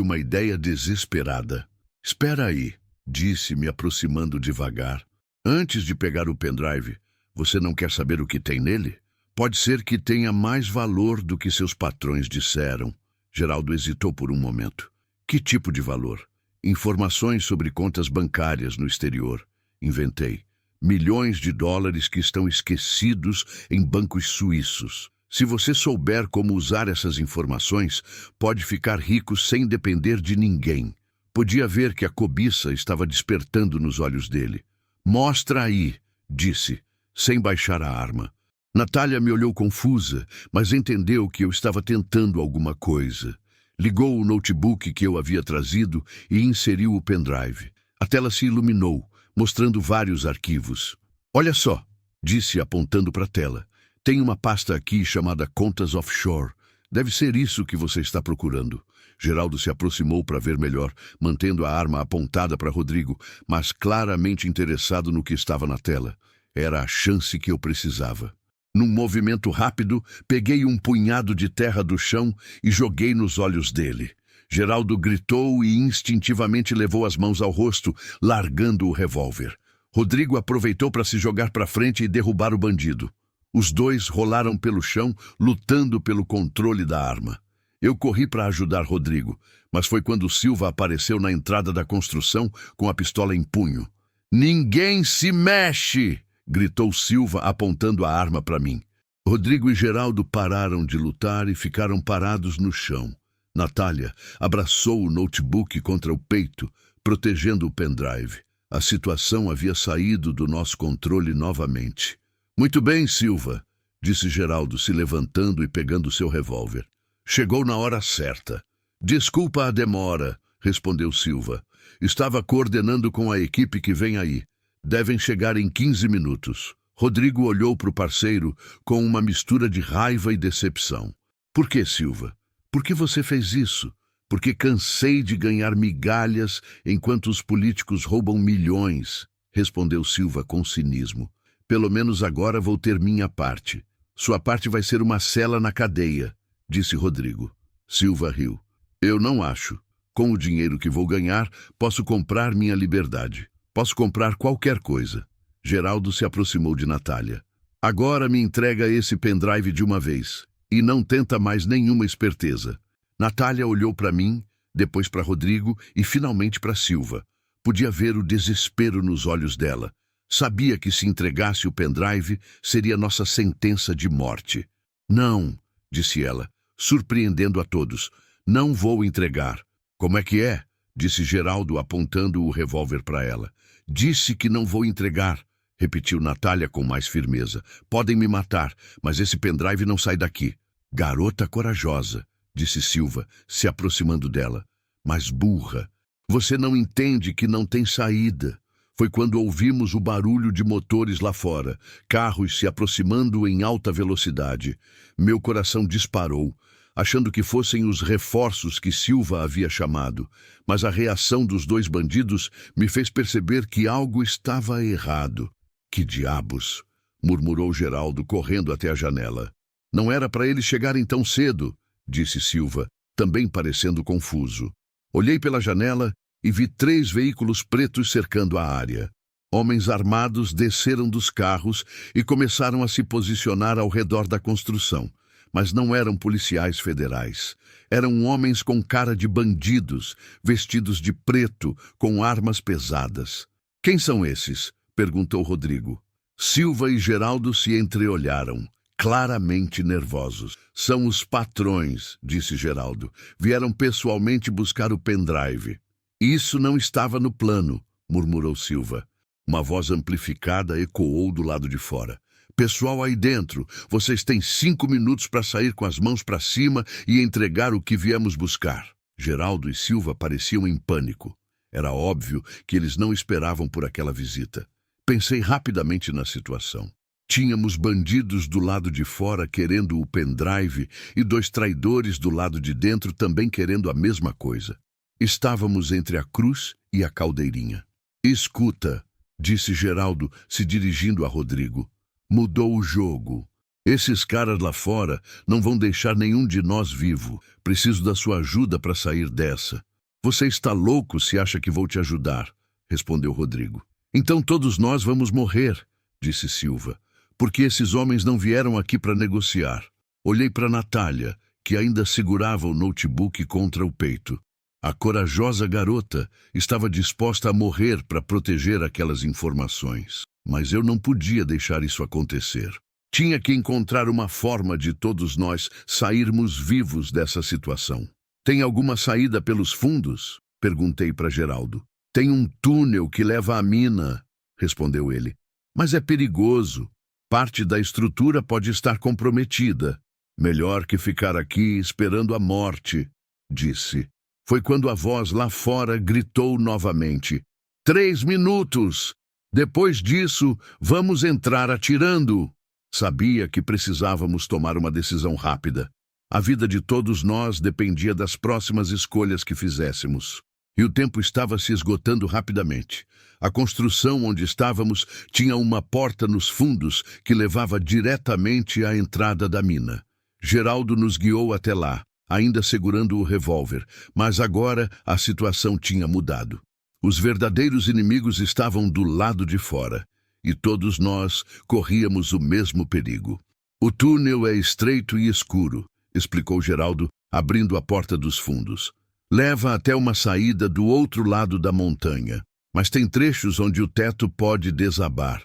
Speaker 1: uma ideia desesperada. Espera aí, disse, me aproximando devagar. Antes de pegar o pendrive, você não quer saber o que tem nele? Pode ser que tenha mais valor do que seus patrões disseram. Geraldo hesitou por um momento. Que tipo de valor? Informações sobre contas bancárias no exterior. Inventei. Milhões de dólares que estão esquecidos em bancos suíços. Se você souber como usar essas informações, pode ficar rico sem depender de ninguém. Podia ver que a cobiça estava despertando nos olhos dele. Mostra aí, disse, sem baixar a arma. Natália me olhou confusa, mas entendeu que eu estava tentando alguma coisa. Ligou o notebook que eu havia trazido e inseriu o pendrive. A tela se iluminou, mostrando vários arquivos. Olha só, disse apontando para a tela. Tem uma pasta aqui chamada Contas Offshore. Deve ser isso que você está procurando. Geraldo se aproximou para ver melhor, mantendo a arma apontada para Rodrigo, mas claramente interessado no que estava na tela. Era a chance que eu precisava. Num movimento rápido, peguei um punhado de terra do chão e joguei nos olhos dele. Geraldo gritou e instintivamente levou as mãos ao rosto, largando o revólver. Rodrigo aproveitou para se jogar para frente e derrubar o bandido. Os dois rolaram pelo chão, lutando pelo controle da arma. Eu corri para ajudar Rodrigo, mas foi quando Silva apareceu na entrada da construção com a pistola em punho. "Ninguém se mexe!" gritou Silva, apontando a arma para mim. Rodrigo e Geraldo pararam de lutar e ficaram parados no chão. Natália abraçou o notebook contra o peito, protegendo o pendrive. A situação havia saído do nosso controle novamente. "Muito bem, Silva", disse Geraldo, se levantando e pegando seu revólver. "Chegou na hora certa." "Desculpa a demora", respondeu Silva. "Estava coordenando com a equipe que vem aí. Devem chegar em 15 minutos. Rodrigo olhou para o parceiro com uma mistura de raiva e decepção. "Por que, Silva? Por que você fez isso?" "Porque cansei de ganhar migalhas enquanto os políticos roubam milhões", respondeu Silva com cinismo. "Pelo menos agora vou ter minha parte." "Sua parte vai ser uma cela na cadeia", disse Rodrigo. Silva riu. "Eu não acho. Com o dinheiro que vou ganhar, posso comprar minha liberdade. Posso comprar qualquer coisa." Geraldo se aproximou de Natália. "Agora me entrega esse pendrive de uma vez. E não tenta mais nenhuma esperteza." Natália olhou para mim, depois para Rodrigo e finalmente para Silva. Podia ver o desespero nos olhos dela. Sabia que se entregasse o pendrive, seria nossa sentença de morte. "Não", disse ela, surpreendendo a todos. "Não vou entregar." "Como é que é?" disse Geraldo, apontando o revólver para ela. "Disse que não vou entregar", repetiu Natália com mais firmeza. "Podem me matar, mas esse pendrive não sai daqui." "Garota corajosa", disse Silva, se aproximando dela. "Mas burra. Você não entende que não tem saída." Foi quando ouvimos o barulho de motores lá fora, carros se aproximando em alta velocidade. Meu coração disparou, achando que fossem os reforços que Silva havia chamado. Mas a reação dos dois bandidos me fez perceber que algo estava errado. "Que diabos?" murmurou Geraldo, correndo até a janela. "Não era para eles chegarem tão cedo", disse Silva, também parecendo confuso. Olhei pela janela e vi 3 veículos pretos cercando a área. Homens armados desceram dos carros e começaram a se posicionar ao redor da construção. Mas não eram policiais federais. Eram homens com cara de bandidos, vestidos de preto, com armas pesadas. "Quem são esses?" perguntou Rodrigo. Silva e Geraldo se entreolharam, claramente nervosos. "São os patrões", disse Geraldo. "Vieram pessoalmente buscar o pendrive." "Isso não estava no plano", murmurou Silva. Uma voz amplificada ecoou do lado de fora. "Pessoal aí dentro, vocês têm 5 minutos para sair com as mãos para cima e entregar o que viemos buscar." Geraldo e Silva pareciam em pânico. Era óbvio que eles não esperavam por aquela visita. Pensei rapidamente na situação. Tínhamos bandidos do lado de fora querendo o pendrive e 2 traidores do lado de dentro também querendo a mesma coisa. Estávamos entre a cruz e a caldeirinha. "Escuta", disse Geraldo, se dirigindo a Rodrigo. "Mudou o jogo. Esses caras lá fora não vão deixar nenhum de nós vivo. Preciso da sua ajuda para sair dessa." "Você está louco se acha que vou te ajudar", respondeu Rodrigo. "Então todos nós vamos morrer", disse Silva, "porque esses homens não vieram aqui para negociar." Olhei para Natália, que ainda segurava o notebook contra o peito. A corajosa garota estava disposta a morrer para proteger aquelas informações. Mas eu não podia deixar isso acontecer. Tinha que encontrar uma forma de todos nós sairmos vivos dessa situação. "Tem alguma saída pelos fundos?" perguntei para Geraldo. "Tem um túnel que leva à mina", respondeu ele. "Mas é perigoso. Parte da estrutura pode estar comprometida." "Melhor que ficar aqui esperando a morte", disse. Foi quando a voz lá fora gritou novamente: 3 minutos! Depois disso, vamos entrar atirando." Sabia que precisávamos tomar uma decisão rápida. A vida de todos nós dependia das próximas escolhas que fizéssemos. E o tempo estava se esgotando rapidamente. A construção onde estávamos tinha uma porta nos fundos que levava diretamente à entrada da mina. Geraldo nos guiou até lá, ainda segurando o revólver, mas agora a situação tinha mudado. Os verdadeiros inimigos estavam do lado de fora. e todos nós corríamos o mesmo perigo. O túnel é estreito e escuro, explicou Geraldo, abrindo a porta dos fundos. Leva até uma saída do outro lado da montanha, mas tem trechos onde o teto pode desabar.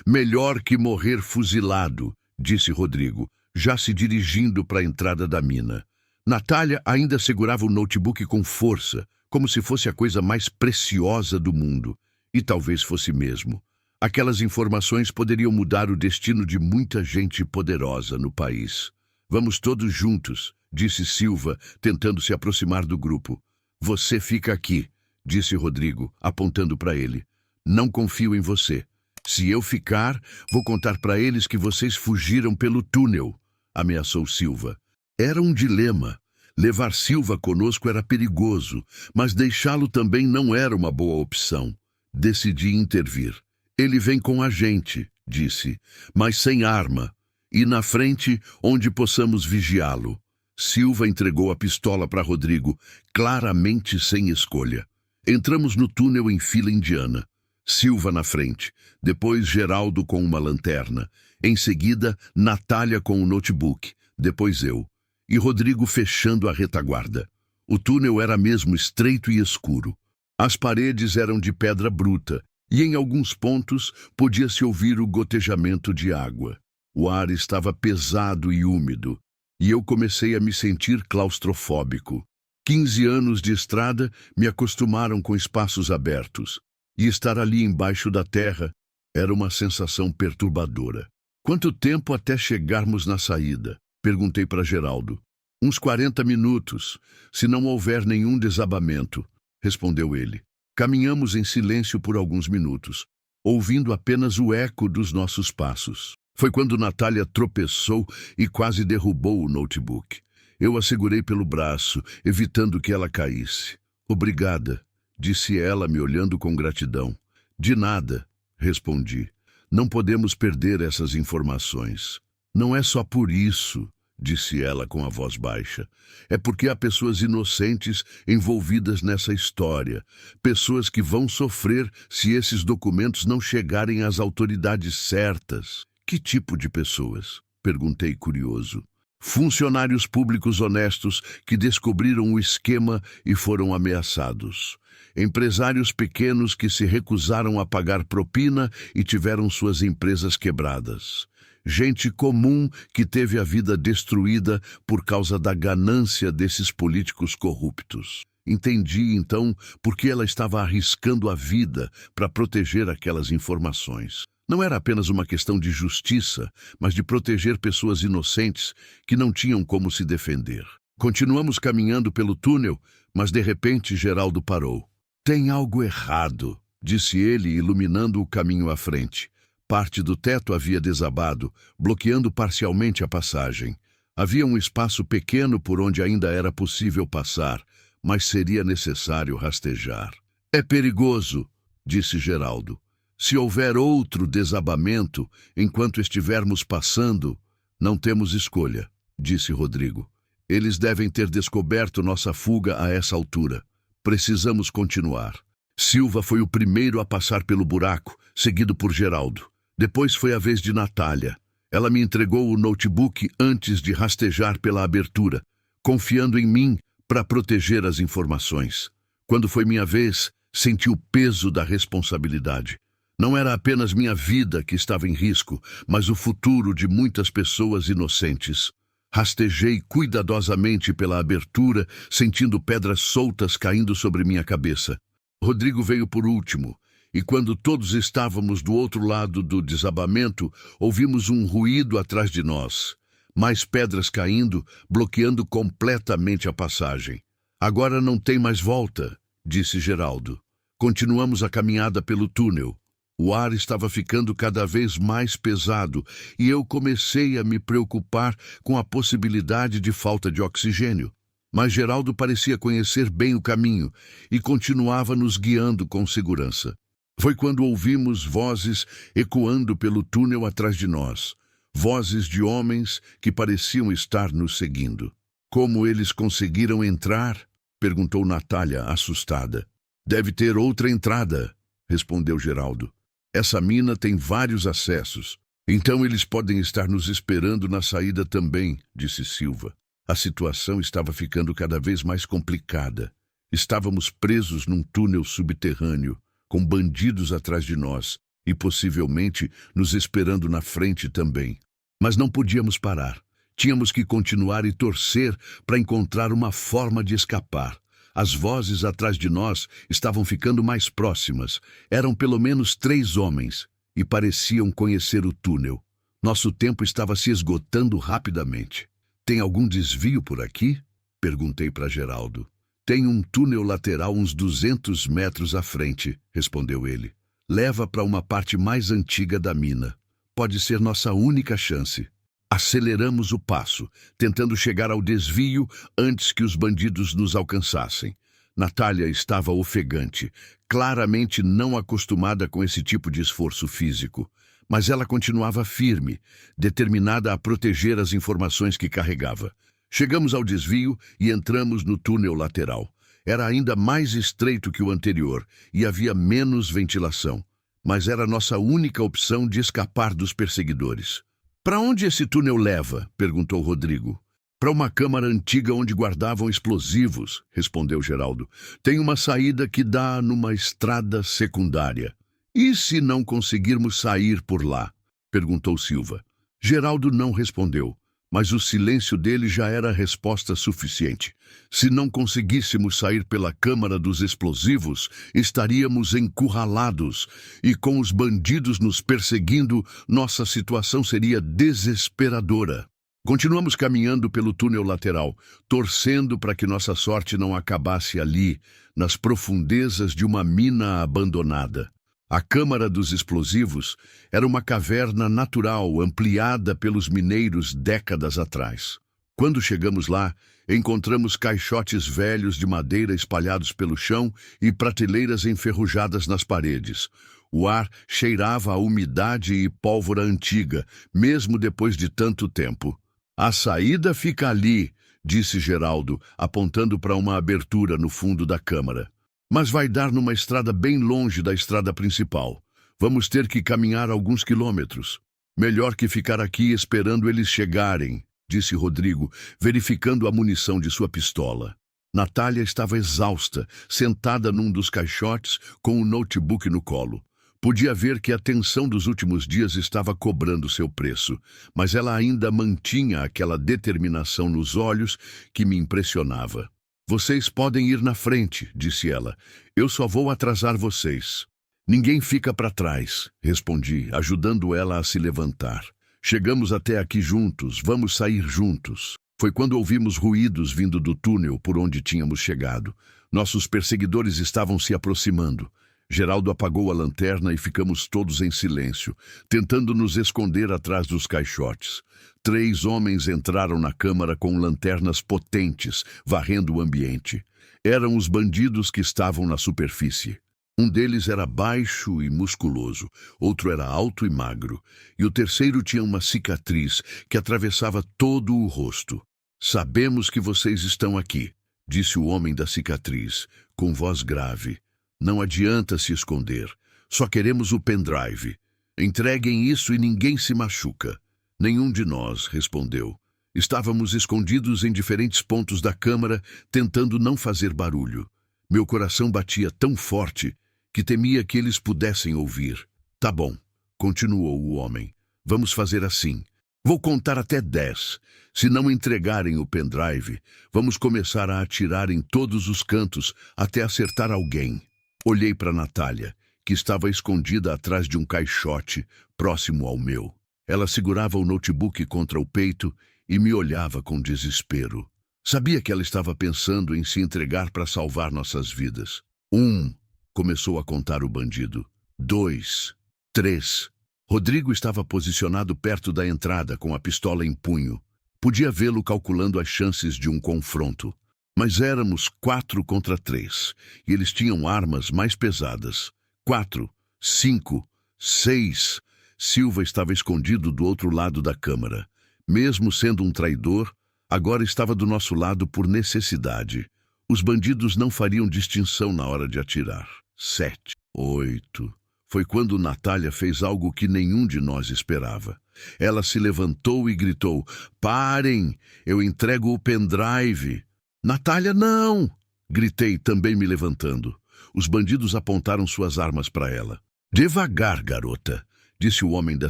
Speaker 1: Melhor que morrer fuzilado, disse Rodrigo, já se dirigindo para a entrada da mina. Natália ainda segurava o notebook com força, como se fosse a coisa mais preciosa do mundo. E talvez fosse mesmo. Aquelas informações poderiam mudar o destino de muita gente poderosa no país. Vamos todos juntos, disse Silva, tentando se aproximar do grupo. Você fica aqui, disse Rodrigo, apontando para ele. Não confio em você. Se eu ficar, vou contar para eles que vocês fugiram pelo túnel, ameaçou Silva. Era um dilema. Levar Silva conosco era perigoso, mas deixá-lo também não era uma boa opção. Decidi intervir. Ele vem com a gente, disse, mas sem arma, e na frente onde possamos vigiá-lo. Silva entregou a pistola para Rodrigo, claramente sem escolha. Entramos no túnel em fila indiana. Silva na frente, depois Geraldo com uma lanterna, em seguida Natália com o notebook, depois eu, e Rodrigo fechando a retaguarda. O túnel era mesmo estreito e escuro. As paredes eram de pedra bruta, e em alguns pontos podia-se ouvir o gotejamento de água. O ar estava pesado e úmido, e eu comecei a me sentir claustrofóbico. 15 anos de estrada me acostumaram com espaços abertos, e estar ali embaixo da terra era uma sensação perturbadora. Quanto tempo até chegarmos na saída? Perguntei para Geraldo. Uns 40 minutos, se não houver nenhum desabamento, respondeu ele. Caminhamos em silêncio por alguns minutos, ouvindo apenas o eco dos nossos passos. Foi quando Natália tropeçou e quase derrubou o notebook. Eu a segurei pelo braço, evitando que ela caísse. Obrigada, disse ela, me olhando com gratidão. De nada, respondi. Não podemos perder essas informações. Não é só por isso, disse ela com a voz baixa. É porque há pessoas inocentes envolvidas nessa história. Pessoas que vão sofrer se esses documentos não chegarem às autoridades certas. Que tipo de pessoas? Perguntei curioso. Funcionários públicos honestos que descobriram o esquema e foram ameaçados. Empresários pequenos que se recusaram a pagar propina e tiveram suas empresas quebradas. Gente comum que teve a vida destruída por causa da ganância desses políticos corruptos. Entendi, então, por que ela estava arriscando a vida para proteger aquelas informações. Não era apenas uma questão de justiça, mas de proteger pessoas inocentes que não tinham como se defender. Continuamos caminhando pelo túnel, mas de repente Geraldo parou. Tem algo errado, disse ele, iluminando o caminho à frente. Parte do teto havia desabado, bloqueando parcialmente a passagem. Havia um espaço pequeno por onde ainda era possível passar, mas seria necessário rastejar. É perigoso, disse Geraldo. Se houver outro desabamento, enquanto estivermos passando, não temos escolha, disse Rodrigo. Eles devem ter descoberto nossa fuga a essa altura. Precisamos continuar. Silva foi o primeiro a passar pelo buraco, seguido por Geraldo. Depois foi a vez de Natália. Ela me entregou o notebook antes de rastejar pela abertura, confiando em mim para proteger as informações. Quando foi minha vez, senti o peso da responsabilidade. Não era apenas minha vida que estava em risco, mas o futuro de muitas pessoas inocentes. Rastejei cuidadosamente pela abertura, sentindo pedras soltas caindo sobre minha cabeça. Rodrigo veio por último, e quando todos estávamos do outro lado do desabamento, ouvimos um ruído atrás de nós. Mais pedras caindo, bloqueando completamente a passagem. Agora não tem mais volta, disse Geraldo. Continuamos a caminhada pelo túnel. O ar estava ficando cada vez mais pesado e eu comecei a me preocupar com a possibilidade de falta de oxigênio. Mas Geraldo parecia conhecer bem o caminho e continuava nos guiando com segurança. Foi quando ouvimos vozes ecoando pelo túnel atrás de nós. Vozes de homens que pareciam estar nos seguindo. Como eles conseguiram entrar? Perguntou Natália, assustada. Deve ter outra entrada, respondeu Geraldo. Essa mina tem vários acessos. Então eles podem estar nos esperando na saída também, disse Silva. A situação estava ficando cada vez mais complicada. Estávamos presos num túnel subterrâneo, com bandidos atrás de nós e possivelmente nos esperando na frente também. Mas não podíamos parar. Tínhamos que continuar e torcer para encontrar uma forma de escapar. As vozes atrás de nós estavam ficando mais próximas. Eram pelo menos 3 homens e pareciam conhecer o túnel. Nosso tempo estava se esgotando rapidamente. Tem algum desvio por aqui? Perguntei para Geraldo. Tem um túnel lateral uns 200 metros à frente, respondeu ele. Leva para uma parte mais antiga da mina. Pode ser nossa única chance. Aceleramos o passo, tentando chegar ao desvio antes que os bandidos nos alcançassem. Natália estava ofegante, claramente não acostumada com esse tipo de esforço físico. Mas ela continuava firme, determinada a proteger as informações que carregava. Chegamos ao desvio e entramos no túnel lateral. Era ainda mais estreito que o anterior e havia menos ventilação. Mas era nossa única opção de escapar dos perseguidores. Para onde esse túnel leva? Perguntou Rodrigo. Para uma câmara antiga onde guardavam explosivos, respondeu Geraldo. Tem uma saída que dá numa estrada secundária. E se não conseguirmos sair por lá? Perguntou Silva. Geraldo não respondeu, mas o silêncio dele já era resposta suficiente. Se não conseguíssemos sair pela câmara dos explosivos, estaríamos encurralados, e com os bandidos nos perseguindo, nossa situação seria desesperadora. Continuamos caminhando pelo túnel lateral, torcendo para que nossa sorte não acabasse ali, nas profundezas de uma mina abandonada. A câmara dos explosivos era uma caverna natural ampliada pelos mineiros décadas atrás. Quando chegamos lá, encontramos caixotes velhos de madeira espalhados pelo chão e prateleiras enferrujadas nas paredes. O ar cheirava a umidade e pólvora antiga, mesmo depois de tanto tempo. A saída fica ali, disse Geraldo, apontando para uma abertura no fundo da câmara. Mas vai dar numa estrada bem longe da estrada principal. Vamos ter que caminhar alguns quilômetros. Melhor que ficar aqui esperando eles chegarem, disse Rodrigo, verificando a munição de sua pistola. Natália estava exausta, sentada num dos caixotes, com o notebook no colo. Podia ver que a tensão dos últimos dias estava cobrando seu preço, mas ela ainda mantinha aquela determinação nos olhos que me impressionava. Vocês podem ir na frente, disse ela. Eu só vou atrasar vocês. Ninguém fica para trás, respondi, ajudando ela a se levantar. Chegamos até aqui juntos, vamos sair juntos. Foi quando ouvimos ruídos vindo do túnel por onde tínhamos chegado. Nossos perseguidores estavam se aproximando. Geraldo apagou a lanterna e ficamos todos em silêncio, tentando nos esconder atrás dos caixotes. 3 homens entraram na câmara com lanternas potentes, varrendo o ambiente. Eram os bandidos que estavam na superfície. Um deles era baixo e musculoso, outro era alto e magro, e o terceiro tinha uma cicatriz que atravessava todo o rosto. Sabemos que vocês estão aqui, disse o homem da cicatriz, com voz grave. Não adianta se esconder. Só queremos o pendrive. Entreguem isso e ninguém se machuca. Nenhum de nós respondeu. Estávamos escondidos em diferentes pontos da câmara, tentando não fazer barulho. Meu coração batia tão forte que temia que eles pudessem ouvir. Tá bom, continuou o homem. Vamos fazer assim. Vou contar até 10. Se não entregarem o pendrive, vamos começar a atirar em todos os cantos até acertar alguém. Olhei para Natália, que estava escondida atrás de um caixote próximo ao meu. Ela segurava o notebook contra o peito e me olhava com desespero. Sabia que ela estava pensando em se entregar para salvar nossas vidas. 1, começou a contar o bandido. 2, 3. Rodrigo estava posicionado perto da entrada com a pistola em punho. Podia vê-lo calculando as chances de um confronto. Mas éramos 4 contra 3, e eles tinham armas mais pesadas. 4, 5, 6. Silva estava escondido do outro lado da câmara. Mesmo sendo um traidor, agora estava do nosso lado por necessidade. Os bandidos não fariam distinção na hora de atirar. 7, 8. Foi quando Natália fez algo que nenhum de nós esperava. Ela se levantou e gritou: "Parem! Eu entrego o pendrive!" "Natália, não!" gritei, também me levantando. Os bandidos apontaram suas armas para ela. "Devagar, garota", disse o homem da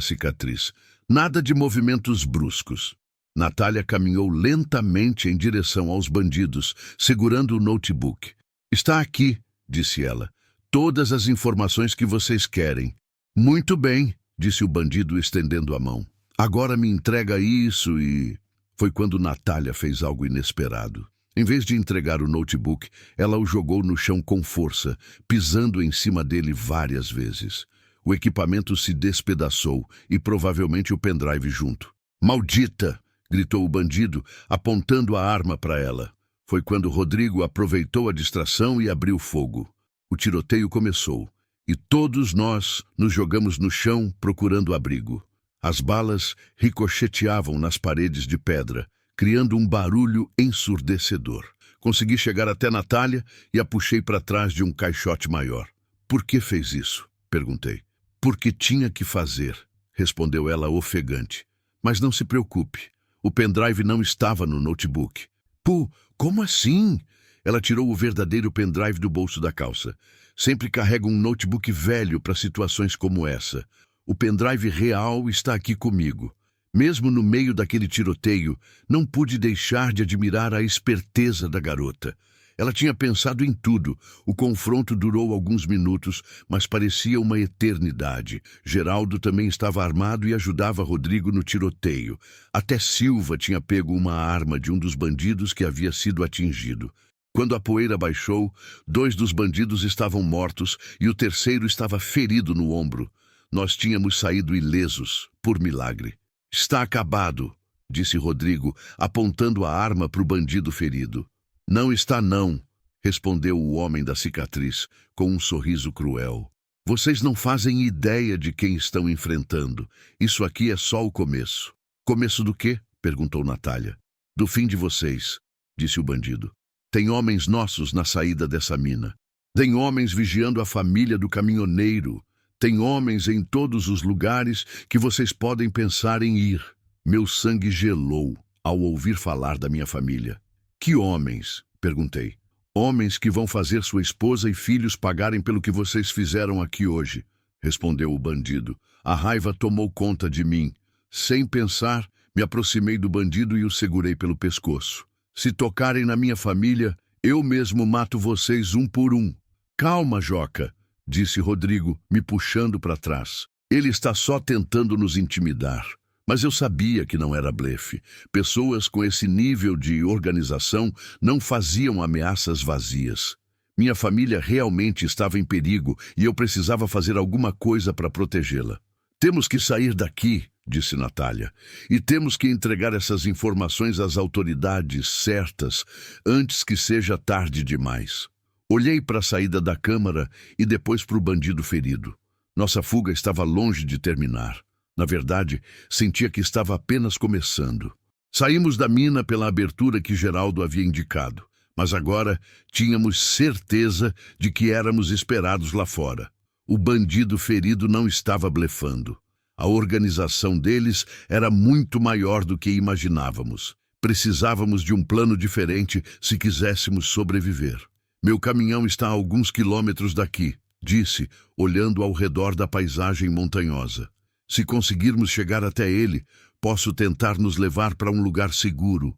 Speaker 1: cicatriz. "Nada de movimentos bruscos." Natália caminhou lentamente em direção aos bandidos, segurando o notebook. "Está aqui", disse ela. "Todas as informações que vocês querem." "Muito bem", disse o bandido, estendendo a mão. "Agora me entrega isso e..." Foi quando Natália fez algo inesperado. Em vez de entregar o notebook, ela o jogou no chão com força, pisando em cima dele várias vezes. O equipamento se despedaçou e provavelmente o pendrive junto. "Maldita!" gritou o bandido, apontando a arma para ela. Foi quando Rodrigo aproveitou a distração e abriu fogo. O tiroteio começou, e todos nós nos jogamos no chão procurando abrigo. As balas ricocheteavam nas paredes de pedra, criando um barulho ensurdecedor. Consegui chegar até Natália e a puxei para trás de um caixote maior. "Por que fez isso?" perguntei. "Porque tinha que fazer", respondeu ela ofegante. "Mas não se preocupe, o pendrive não estava no notebook." "Pô, como assim?" Ela tirou o verdadeiro pendrive do bolso da calça. "Sempre carrego um notebook velho para situações como essa. O pendrive real está aqui comigo." Mesmo no meio daquele tiroteio, não pude deixar de admirar a esperteza da garota. Ela tinha pensado em tudo. O confronto durou alguns minutos, mas parecia uma eternidade. Geraldo também estava armado e ajudava Rodrigo no tiroteio. Até Silva tinha pego uma arma de um dos bandidos que havia sido atingido. Quando a poeira baixou, 2 dos bandidos estavam mortos e o terceiro estava ferido no ombro. Nós tínhamos saído ilesos, por milagre. "Está acabado", disse Rodrigo, apontando a arma para o bandido ferido. "Não está não", respondeu o homem da cicatriz, com um sorriso cruel. "Vocês não fazem ideia de quem estão enfrentando. Isso aqui é só o começo." "Começo do quê?" perguntou Natália. "Do fim de vocês", disse o bandido. "Tem homens nossos na saída dessa mina. Tem homens vigiando a família do caminhoneiro. Tem homens em todos os lugares que vocês podem pensar em ir." Meu sangue gelou ao ouvir falar da minha família. "Que homens?" perguntei. "Homens que vão fazer sua esposa e filhos pagarem pelo que vocês fizeram aqui hoje", respondeu o bandido. A raiva tomou conta de mim. Sem pensar, me aproximei do bandido e o segurei pelo pescoço. "Se tocarem na minha família, eu mesmo mato vocês um por um." "Calma, Joca", disse Rodrigo, me puxando para trás. "Ele está só tentando nos intimidar." Mas eu sabia que não era blefe. Pessoas com esse nível de organização não faziam ameaças vazias. Minha família realmente estava em perigo e eu precisava fazer alguma coisa para protegê-la. "Temos que sair daqui", disse Natália, "e temos que entregar essas informações às autoridades certas antes que seja tarde demais." Olhei para a saída da câmara e depois para o bandido ferido. Nossa fuga estava longe de terminar. Na verdade, sentia que estava apenas começando. Saímos da mina pela abertura que Geraldo havia indicado, mas agora tínhamos certeza de que éramos esperados lá fora. O bandido ferido não estava blefando. A organização deles era muito maior do que imaginávamos. Precisávamos de um plano diferente se quiséssemos sobreviver. "Meu caminhão está a alguns quilômetros daqui", disse, olhando ao redor da paisagem montanhosa. "Se conseguirmos chegar até ele, posso tentar nos levar para um lugar seguro."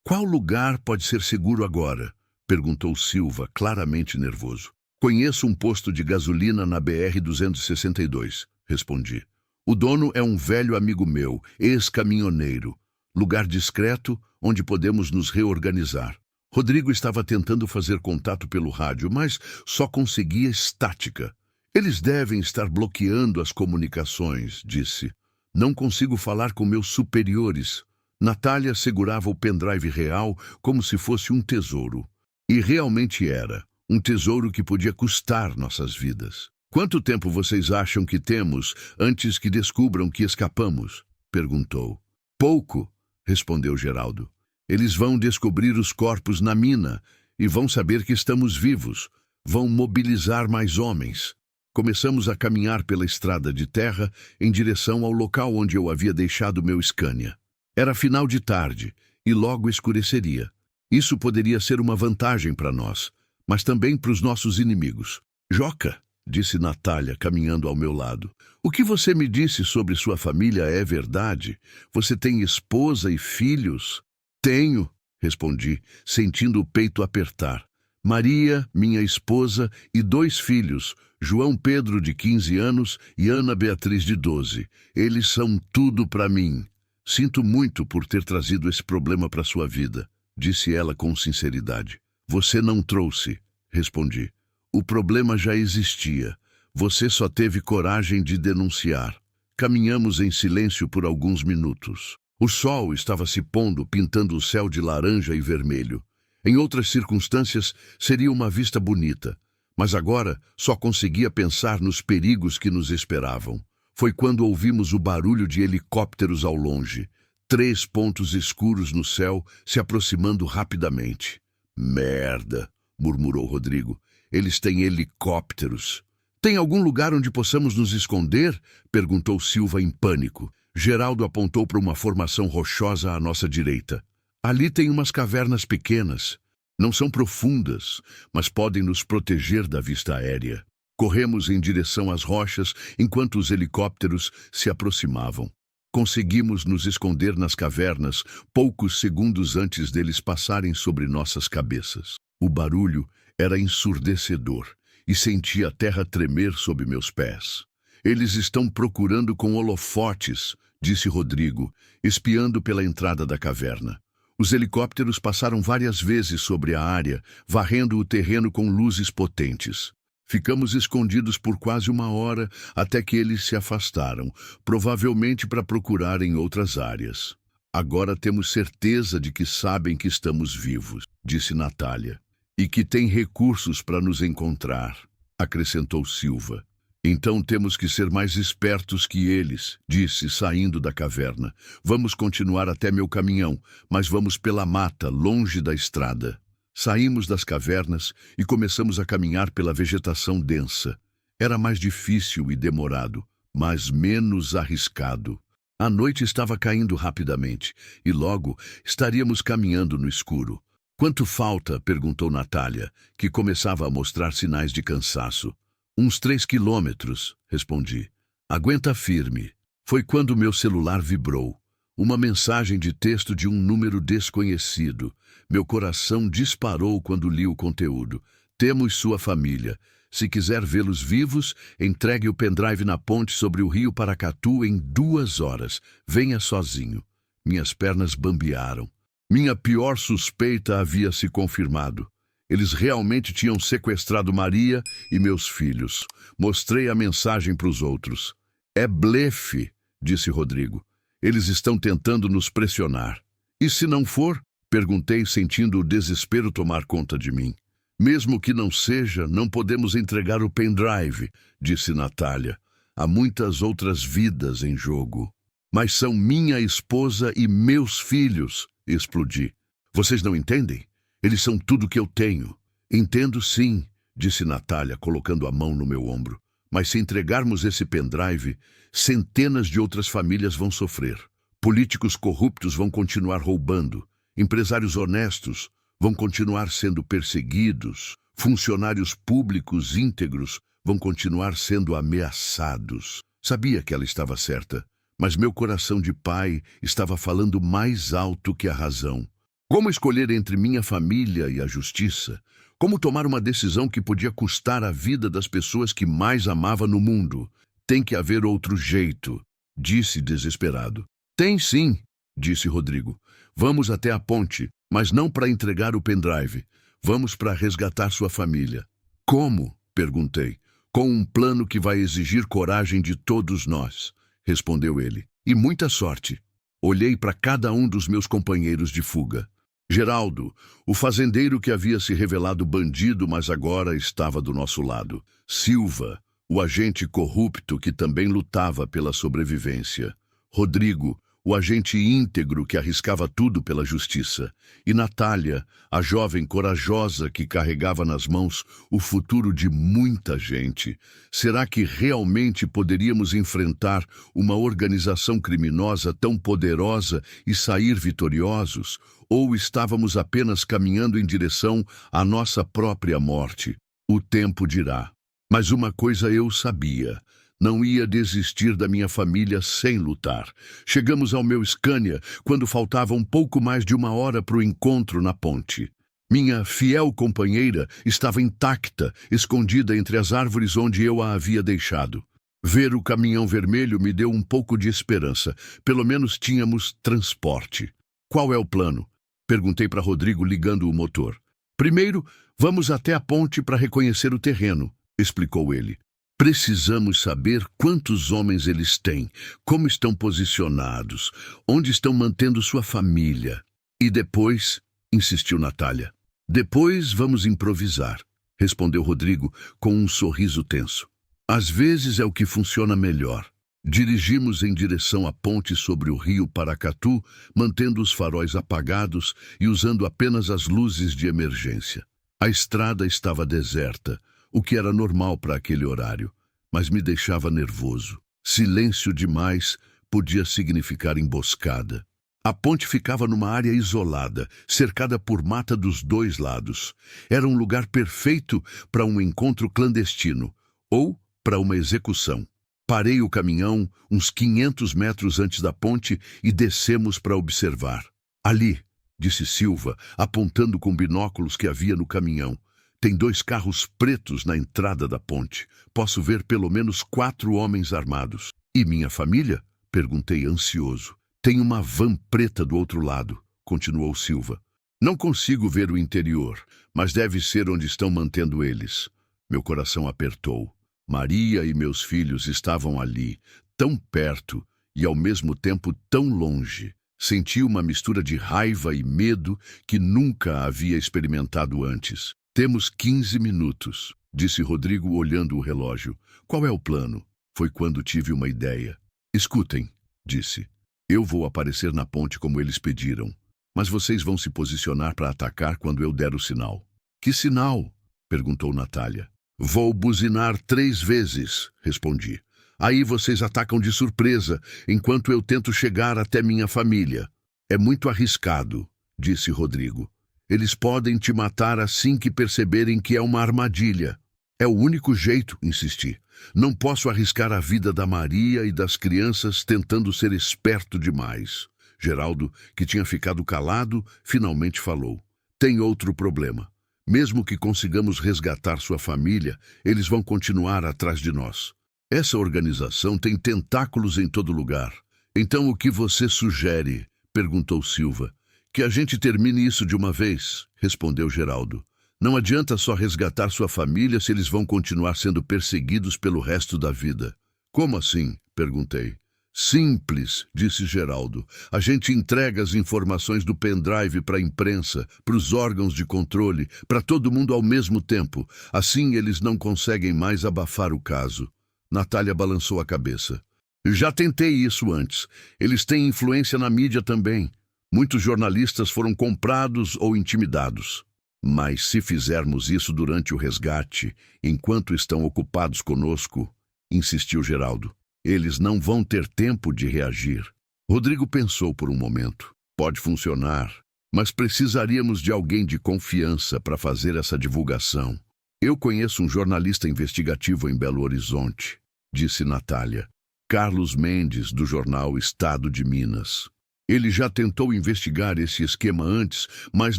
Speaker 1: "Qual lugar pode ser seguro agora?" perguntou Silva, claramente nervoso. "Conheço um posto de gasolina na BR-262, respondi. "O dono é um velho amigo meu, ex-caminhoneiro. Lugar discreto onde podemos nos reorganizar." Rodrigo estava tentando fazer contato pelo rádio, mas só conseguia estática. "Eles devem estar bloqueando as comunicações", disse. "Não consigo falar com meus superiores." Natália segurava o pendrive real como se fosse um tesouro. E realmente era, um tesouro que podia custar nossas vidas. "Quanto tempo vocês acham que temos antes que descubram que escapamos?" perguntou. "Pouco", respondeu Geraldo. "Eles vão descobrir os corpos na mina e vão saber que estamos vivos. Vão mobilizar mais homens." Começamos a caminhar pela estrada de terra em direção ao local onde eu havia deixado meu Scania. Era final de tarde e logo escureceria. Isso poderia ser uma vantagem para nós, mas também para os nossos inimigos. Joca, disse Natália, caminhando ao meu lado. O que você me disse sobre sua família é verdade? Você tem esposa e filhos? Tenho, respondi, sentindo o peito apertar. Maria, minha esposa, e 2 filhos, João Pedro, de 15 anos, e Ana Beatriz, de 12. Eles são tudo para mim. Sinto muito por ter trazido esse problema para sua vida, disse ela com sinceridade. Você não trouxe, respondi. O problema já existia. Você só teve coragem de denunciar. Caminhamos em silêncio por alguns minutos. O sol estava se pondo, pintando o céu de laranja e vermelho. Em outras circunstâncias, seria uma vista bonita, mas agora só conseguia pensar nos perigos que nos esperavam. Foi quando ouvimos o barulho de helicópteros ao longe. 3 pontos escuros no céu se aproximando rapidamente. Merda, murmurou Rodrigo. Eles têm helicópteros. Tem algum lugar onde possamos nos esconder? Perguntou Silva em pânico. Geraldo apontou para uma formação rochosa à nossa direita. Ali tem umas cavernas pequenas. Não são profundas, mas podem nos proteger da vista aérea. Corremos em direção às rochas enquanto os helicópteros se aproximavam. Conseguimos nos esconder nas cavernas poucos segundos antes deles passarem sobre nossas cabeças. O barulho era ensurdecedor e senti a terra tremer sob meus pés. Eles estão procurando com holofotes, disse Rodrigo, espiando pela entrada da caverna. Os helicópteros passaram várias vezes sobre a área, varrendo o terreno com luzes potentes. Ficamos escondidos por quase 1 hora até que eles se afastaram, provavelmente para procurar em outras áreas. Agora temos certeza de que sabem que estamos vivos, disse Natália, e que têm recursos para nos encontrar, acrescentou Silva. Então temos que ser mais espertos que eles, disse, saindo da caverna. Vamos continuar até meu caminhão, mas vamos pela mata, longe da estrada. Saímos das cavernas e começamos a caminhar pela vegetação densa. Era mais difícil e demorado, mas menos arriscado. A noite estava caindo rapidamente e logo estaríamos caminhando no escuro. Quanto falta? Perguntou Natália, que começava a mostrar sinais de cansaço. Uns 3 quilômetros, respondi. Aguenta firme. Foi quando meu celular vibrou. Uma mensagem de texto de um número desconhecido. Meu coração disparou quando li o conteúdo. Temos sua família. Se quiser vê-los vivos, entregue o pendrive na ponte sobre o rio Paracatu em 2 horas. Venha sozinho. Minhas pernas bambearam. Minha pior suspeita havia se confirmado. Eles realmente tinham sequestrado Maria e meus filhos. Mostrei a mensagem para os outros. É blefe, disse Rodrigo. Eles estão tentando nos pressionar. E se não for? Perguntei, sentindo o desespero tomar conta de mim. Mesmo que não seja, não podemos entregar o pendrive, disse Natália. Há muitas outras vidas em jogo. Mas são minha esposa e meus filhos, explodi. Vocês não entendem? Eles são tudo que eu tenho. Entendo sim, disse Natália, colocando a mão no meu ombro. Mas se entregarmos esse pendrive, centenas de outras famílias vão sofrer. Políticos corruptos vão continuar roubando. Empresários honestos vão continuar sendo perseguidos. Funcionários públicos íntegros vão continuar sendo ameaçados. Sabia que ela estava certa, mas meu coração de pai estava falando mais alto que a razão. Como escolher entre minha família e a justiça? Como tomar uma decisão que podia custar a vida das pessoas que mais amava no mundo? Tem que haver outro jeito, disse desesperado. Tem sim, disse Rodrigo. Vamos até a ponte, mas não para entregar o pendrive. Vamos para resgatar sua família. Como? Perguntei. Com um plano que vai exigir coragem de todos nós, respondeu ele. E muita sorte. Olhei para cada um dos meus companheiros de fuga. Geraldo, o fazendeiro que havia se revelado bandido, mas agora estava do nosso lado. Silva, o agente corrupto que também lutava pela sobrevivência. Rodrigo, o agente íntegro que arriscava tudo pela justiça, e Natália, a jovem corajosa que carregava nas mãos o futuro de muita gente. Será que realmente poderíamos enfrentar uma organização criminosa tão poderosa e sair vitoriosos? Ou estávamos apenas caminhando em direção à nossa própria morte? O tempo dirá. Mas uma coisa eu sabia. Não ia desistir da minha família sem lutar. Chegamos ao meu Scania quando faltava um pouco mais de 1 hora para o encontro na ponte. Minha fiel companheira estava intacta, escondida entre as árvores onde eu a havia deixado. Ver o caminhão vermelho me deu um pouco de esperança. Pelo menos tínhamos transporte. Qual é o plano? Perguntei para Rodrigo ligando o motor. Primeiro, vamos até a ponte para reconhecer o terreno, explicou ele. Precisamos saber quantos homens eles têm, como estão posicionados, onde estão mantendo sua família. E depois, insistiu Natália. Depois vamos improvisar, respondeu Rodrigo com um sorriso tenso. Às vezes é o que funciona melhor. Dirigimos em direção à ponte sobre o rio Paracatu, mantendo os faróis apagados e usando apenas as luzes de emergência. A estrada estava deserta, o que era normal para aquele horário, mas me deixava nervoso. Silêncio demais podia significar emboscada. A ponte ficava numa área isolada, cercada por mata dos 2 lados. Era um lugar perfeito para um encontro clandestino, ou para uma execução. Parei o caminhão uns 500 metros antes da ponte e descemos para observar. Ali, disse Silva, apontando com binóculos que havia no caminhão. Tem 2 carros pretos na entrada da ponte. Posso ver pelo menos 4 homens armados. E minha família? Perguntei ansioso. Tem uma van preta do outro lado, continuou Silva. Não consigo ver o interior, mas deve ser onde estão mantendo eles. Meu coração apertou. Maria e meus filhos estavam ali, tão perto e ao mesmo tempo tão longe. Senti uma mistura de raiva e medo que nunca havia experimentado antes. Temos 15 minutos, disse Rodrigo olhando o relógio. Qual é o plano? Foi quando tive uma ideia. Escutem, disse. Eu vou aparecer na ponte como eles pediram, mas vocês vão se posicionar para atacar quando eu der o sinal. Que sinal? Perguntou Natália. Vou buzinar 3 vezes, respondi. Aí vocês atacam de surpresa, enquanto eu tento chegar até minha família. É muito arriscado, disse Rodrigo. Eles podem te matar assim que perceberem que é uma armadilha. É o único jeito, insisti. Não posso arriscar a vida da Maria e das crianças tentando ser esperto demais. Geraldo, que tinha ficado calado, finalmente falou. Tem outro problema. Mesmo que consigamos resgatar sua família, eles vão continuar atrás de nós. Essa organização tem tentáculos em todo lugar. Então o que você sugere? Perguntou Silva. Que a gente termine isso de uma vez, respondeu Geraldo. Não adianta só resgatar sua família se eles vão continuar sendo perseguidos pelo resto da vida. Como assim? Perguntei. Simples, disse Geraldo. A gente entrega as informações do pendrive para a imprensa, para os órgãos de controle, para todo mundo ao mesmo tempo. Assim eles não conseguem mais abafar o caso. Natália balançou a cabeça. Já tentei isso antes. Eles têm influência na mídia também. Muitos jornalistas foram comprados ou intimidados. Mas se fizermos isso durante o resgate, enquanto estão ocupados conosco, insistiu Geraldo, eles não vão ter tempo de reagir. Rodrigo pensou por um momento. Pode funcionar, mas precisaríamos de alguém de confiança para fazer essa divulgação. Eu conheço um jornalista investigativo em Belo Horizonte, disse Natália. Carlos Mendes, do jornal Estado de Minas. Ele já tentou investigar esse esquema antes, mas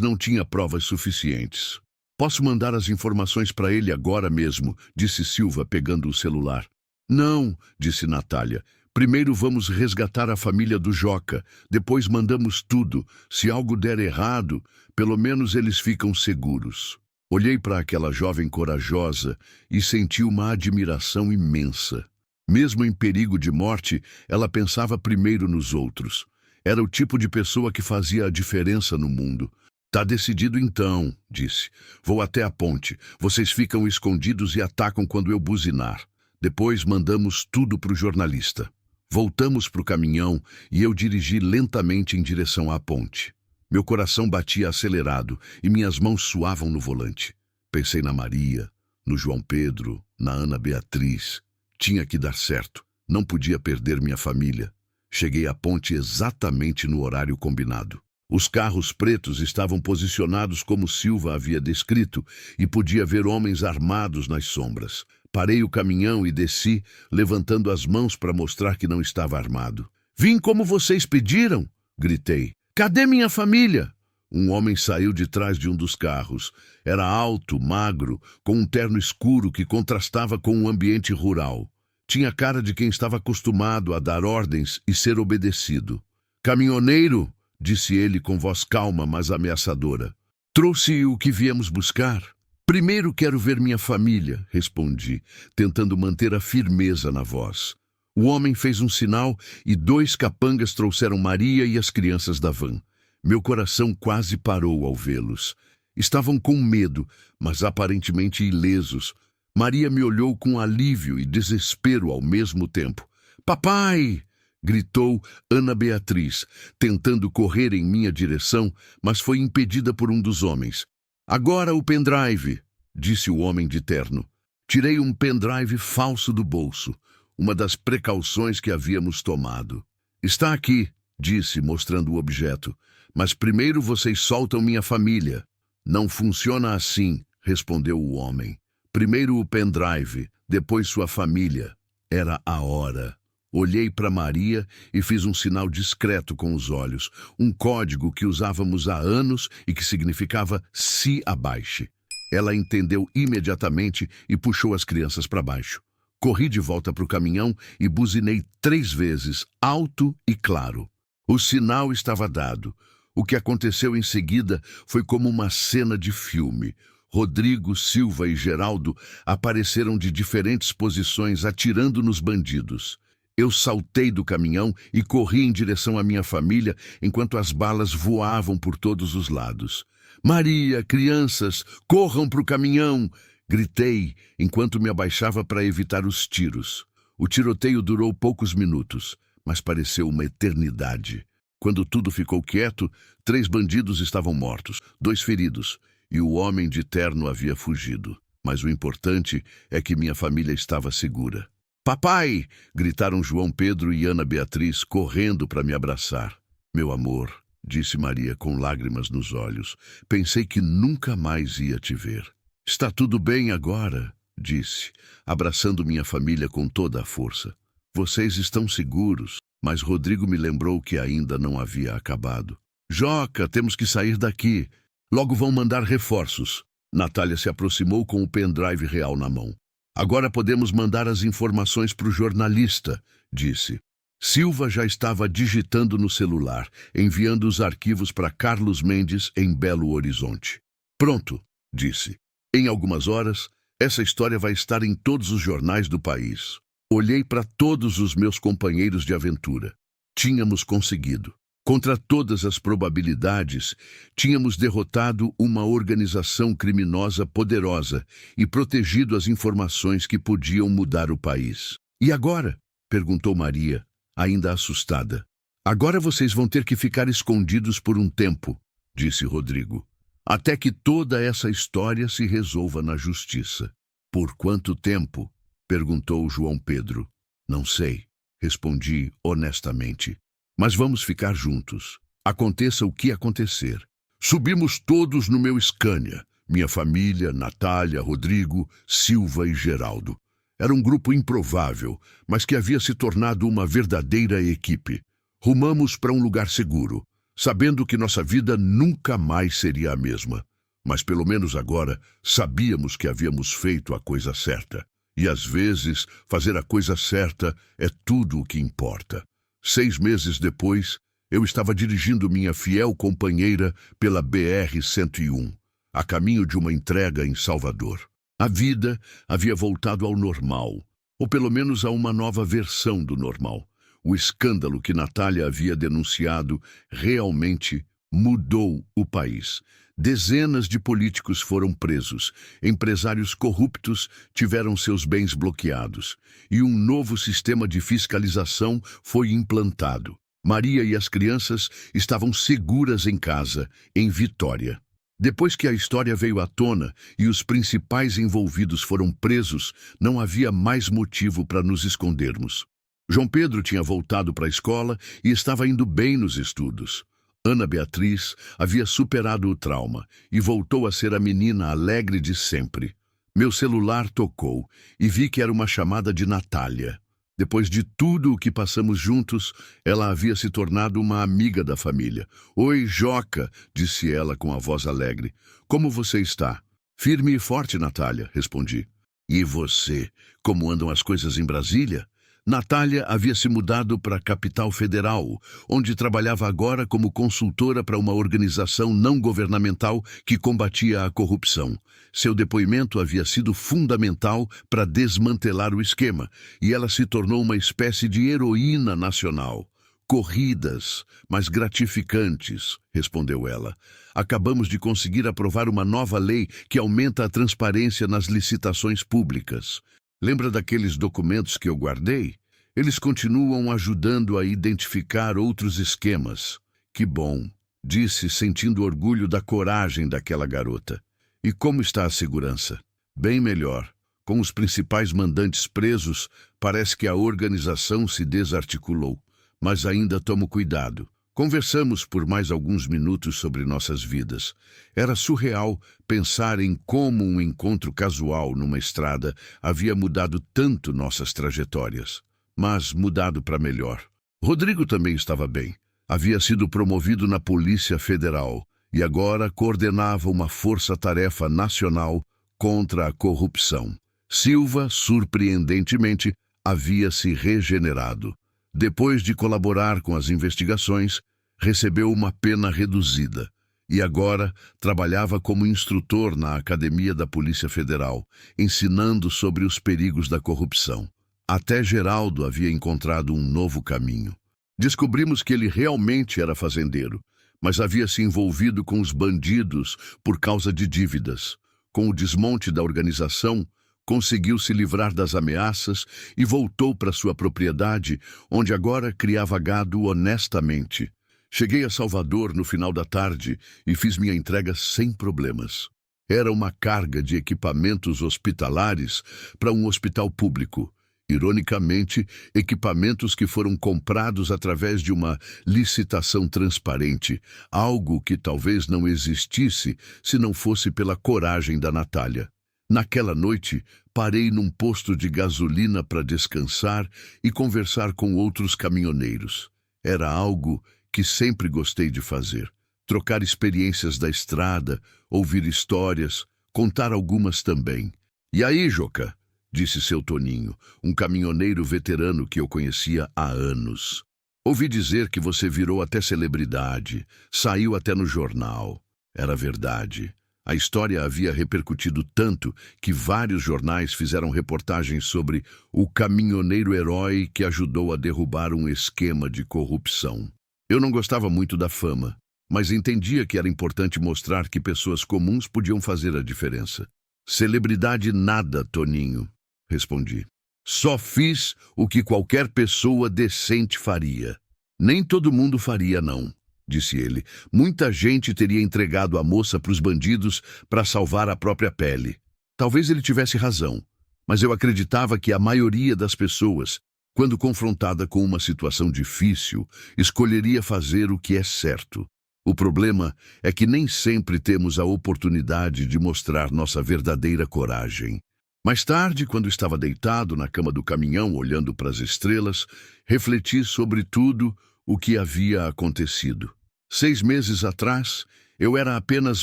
Speaker 1: não tinha provas suficientes. Posso mandar as informações para ele agora mesmo, disse Silva, pegando o celular. Não, disse Natália. Primeiro vamos resgatar a família do Joca, depois mandamos tudo. Se algo der errado, pelo menos eles ficam seguros. Olhei para aquela jovem corajosa e senti uma admiração imensa. Mesmo em perigo de morte, ela pensava primeiro nos outros. Era o tipo de pessoa que fazia a diferença no mundo. Tá decidido então, disse. Vou até a ponte. Vocês ficam escondidos e atacam quando eu buzinar. Depois mandamos tudo para o jornalista. Voltamos para o caminhão e eu dirigi lentamente em direção à ponte. Meu coração batia acelerado e minhas mãos suavam no volante. Pensei na Maria, no João Pedro, na Ana Beatriz. Tinha que dar certo. Não podia perder minha família. Cheguei à ponte exatamente no horário combinado. Os carros pretos estavam posicionados como Silva havia descrito e podia ver homens armados nas sombras. Parei o caminhão e desci, levantando as mãos para mostrar que não estava armado. "Vim como vocês pediram!" gritei. "Cadê minha família?" Um homem saiu de trás de um dos carros. Era alto, magro, com um terno escuro que contrastava com o ambiente rural. Tinha cara de quem estava acostumado a dar ordens e ser obedecido. "Caminhoneiro!" disse ele com voz calma, mas ameaçadora. "Trouxe o que viemos buscar." "Primeiro quero ver minha família", respondi, tentando manter a firmeza na voz. O homem fez um sinal e 2 capangas trouxeram Maria e as crianças da van. Meu coração quase parou ao vê-los. Estavam com medo, mas aparentemente ilesos. Maria me olhou com alívio e desespero ao mesmo tempo. "Papai!" gritou Ana Beatriz, tentando correr em minha direção, mas foi impedida por um dos homens. "Agora o pendrive", disse o homem de terno. Tirei um pendrive falso do bolso, uma das precauções que havíamos tomado. "Está aqui", disse, mostrando o objeto, "mas primeiro vocês soltam minha família." "Não funciona assim", respondeu o homem. "Primeiro o pendrive, depois sua família." Era a hora. Olhei para Maria e fiz um sinal discreto com os olhos, um código que usávamos há anos e que significava "se abaixe". Ela entendeu imediatamente e puxou as crianças para baixo. Corri de volta para o caminhão e buzinei 3 vezes, alto e claro. O sinal estava dado. O que aconteceu em seguida foi como uma cena de filme. Rodrigo, Silva e Geraldo apareceram de diferentes posições atirando nos bandidos. Eu saltei do caminhão e corri em direção à minha família enquanto as balas voavam por todos os lados. "Maria, crianças, corram para o caminhão!" gritei enquanto me abaixava para evitar os tiros. O tiroteio durou poucos minutos, mas pareceu uma eternidade. Quando tudo ficou quieto, 3 bandidos estavam mortos, 2 feridos, e o homem de terno havia fugido. Mas o importante é que minha família estava segura. "Papai!" gritaram João Pedro e Ana Beatriz, correndo para me abraçar. "Meu amor", disse Maria com lágrimas nos olhos, "pensei que nunca mais ia te ver." "Está tudo bem agora", disse, abraçando minha família com toda a força. "Vocês estão seguros." Mas Rodrigo me lembrou que ainda não havia acabado. "Joca, temos que sair daqui. Logo vão mandar reforços." Natália se aproximou com o pendrive real na mão. "Agora podemos mandar as informações para o jornalista", disse. Silva já estava digitando no celular, enviando os arquivos para Carlos Mendes em Belo Horizonte. "Pronto", disse. "Em algumas horas, essa história vai estar em todos os jornais do país." Olhei para todos os meus companheiros de aventura. Tínhamos conseguido. Contra todas as probabilidades, tínhamos derrotado uma organização criminosa poderosa e protegido as informações que podiam mudar o país. "E agora?", perguntou Maria, ainda assustada. "Agora vocês vão ter que ficar escondidos por um tempo", disse Rodrigo, "até que toda essa história se resolva na justiça." "Por quanto tempo?", perguntou João Pedro. "Não sei", respondi honestamente. "Mas vamos ficar juntos, aconteça o que acontecer." Subimos todos no meu Scania, minha família, Natália, Rodrigo, Silva e Geraldo. Era um grupo improvável, mas que havia se tornado uma verdadeira equipe. Rumamos para um lugar seguro, sabendo que nossa vida nunca mais seria a mesma. Mas pelo menos agora sabíamos que havíamos feito a coisa certa. E às vezes, fazer a coisa certa é tudo o que importa. 6 meses depois, eu estava dirigindo minha fiel companheira pela BR-101, a caminho de uma entrega em Salvador. A vida havia voltado ao normal, ou pelo menos a uma nova versão do normal. O escândalo que Natália havia denunciado realmente mudou o país. Dezenas de políticos foram presos, empresários corruptos tiveram seus bens bloqueados e um novo sistema de fiscalização foi implantado. Maria e as crianças estavam seguras em casa, em Vitória. Depois que a história veio à tona e os principais envolvidos foram presos, não havia mais motivo para nos escondermos. João Pedro tinha voltado para a escola e estava indo bem nos estudos. Ana Beatriz havia superado o trauma e voltou a ser a menina alegre de sempre. Meu celular tocou e vi que era uma chamada de Natália. Depois de tudo o que passamos juntos, ela havia se tornado uma amiga da família. "Oi, Joca", disse ela com a voz alegre. "Como você está?" "Firme e forte, Natália", respondi. "E você? Como andam as coisas em Brasília?" Natália havia se mudado para a capital federal, onde trabalhava agora como consultora para uma organização não governamental que combatia a corrupção. Seu depoimento havia sido fundamental para desmantelar o esquema, e ela se tornou uma espécie de heroína nacional. "Corridas, mas gratificantes", respondeu ela. "Acabamos de conseguir aprovar uma nova lei que aumenta a transparência nas licitações públicas. Lembra daqueles documentos que eu guardei? Eles continuam ajudando a identificar outros esquemas." "Que bom", disse, sentindo orgulho da coragem daquela garota. "E como está a segurança?" "Bem melhor. Com os principais mandantes presos, parece que a organização se desarticulou. Mas ainda tomo cuidado." Conversamos por mais alguns minutos sobre nossas vidas. Era surreal pensar em como um encontro casual numa estrada havia mudado tanto nossas trajetórias. Mas mudado para melhor. Rodrigo também estava bem. Havia sido promovido na Polícia Federal e agora coordenava uma força-tarefa nacional contra a corrupção. Silva, surpreendentemente, havia se regenerado. Depois de colaborar com as investigações, recebeu uma pena reduzida e agora trabalhava como instrutor na Academia da Polícia Federal, ensinando sobre os perigos da corrupção. Até Geraldo havia encontrado um novo caminho. Descobrimos que ele realmente era fazendeiro, mas havia se envolvido com os bandidos por causa de dívidas. Com o desmonte da organização, conseguiu se livrar das ameaças e voltou para sua propriedade, onde agora criava gado honestamente. Cheguei a Salvador no final da tarde e fiz minha entrega sem problemas. Era uma carga de equipamentos hospitalares para um hospital público. Ironicamente, equipamentos que foram comprados através de uma licitação transparente, algo que talvez não existisse se não fosse pela coragem da Natália. Naquela noite, parei num posto de gasolina para descansar e conversar com outros caminhoneiros. Era algo que sempre gostei de fazer. Trocar experiências da estrada, ouvir histórias, contar algumas também. "E aí, Joca?", disse seu Toninho, um caminhoneiro veterano que eu conhecia há anos. "Ouvi dizer que você virou até celebridade, saiu até no jornal." Era verdade. A história havia repercutido tanto que vários jornais fizeram reportagens sobre o caminhoneiro herói que ajudou a derrubar um esquema de corrupção. Eu não gostava muito da fama, mas entendia que era importante mostrar que pessoas comuns podiam fazer a diferença. "Celebridade nada, Toninho", respondi. "Só fiz o que qualquer pessoa decente faria." "Nem todo mundo faria, não", disse ele. "Muita gente teria entregado a moça para os bandidos para salvar a própria pele." Talvez ele tivesse razão, mas eu acreditava que a maioria das pessoas, quando confrontada com uma situação difícil, escolheria fazer o que é certo. O problema é que nem sempre temos a oportunidade de mostrar nossa verdadeira coragem. Mais tarde, quando estava deitado na cama do caminhão olhando para as estrelas, refleti sobre tudo o que havia acontecido. 6 meses atrás, eu era apenas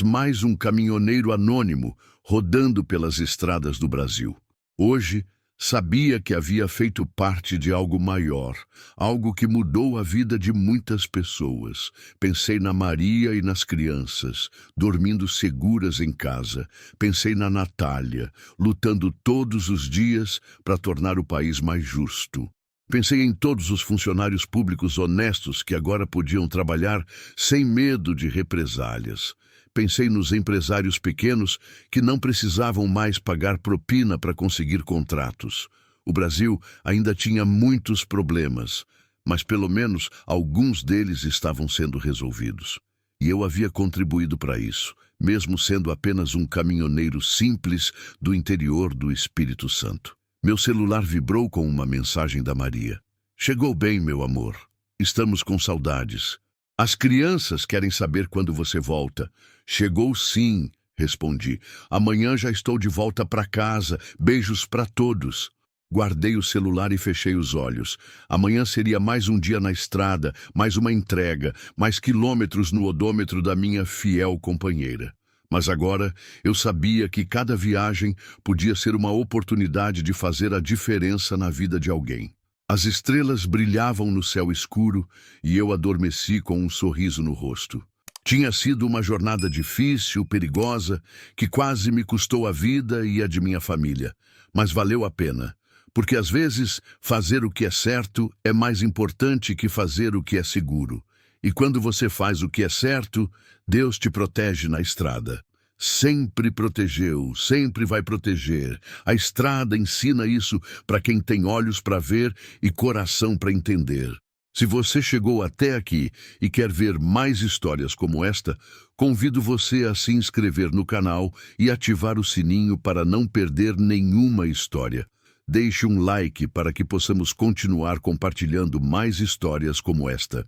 Speaker 1: mais um caminhoneiro anônimo rodando pelas estradas do Brasil. Hoje, sabia que havia feito parte de algo maior, algo que mudou a vida de muitas pessoas. Pensei na Maria e nas crianças, dormindo seguras em casa. Pensei na Natália, lutando todos os dias para tornar o país mais justo. Pensei em todos os funcionários públicos honestos que agora podiam trabalhar sem medo de represálias. pensei nos empresários pequenos que não precisavam mais pagar propina para conseguir contratos. O Brasil ainda tinha muitos problemas, mas pelo menos alguns deles estavam sendo resolvidos. E eu havia contribuído para isso, mesmo sendo apenas um caminhoneiro simples do interior do Espírito Santo. Meu celular vibrou com uma mensagem da Maria. Chegou bem, meu amor. Estamos com saudades. As crianças querem saber quando você volta. Chegou sim, respondi. Amanhã já estou de volta para casa. Beijos para todos. Guardei o celular e fechei os olhos. Amanhã seria mais um dia na estrada, mais uma entrega, mais quilômetros no odômetro da minha fiel companheira. Mas agora eu sabia que cada viagem podia ser uma oportunidade de fazer a diferença na vida de alguém. As estrelas brilhavam no céu escuro e eu adormeci com um sorriso no rosto. Tinha sido uma jornada difícil, perigosa, que quase me custou a vida e a de minha família, mas valeu a pena. Porque às vezes fazer o que é certo é mais importante que fazer o que é seguro. E quando você faz o que é certo, Deus te protege na estrada. Sempre protegeu, sempre vai proteger. A estrada ensina isso para quem tem olhos para ver e coração para entender. Se você chegou até aqui e quer ver mais histórias como esta, convido você a se inscrever no canal e ativar o sininho para não perder nenhuma história. Deixe um like para que possamos continuar compartilhando mais histórias como esta.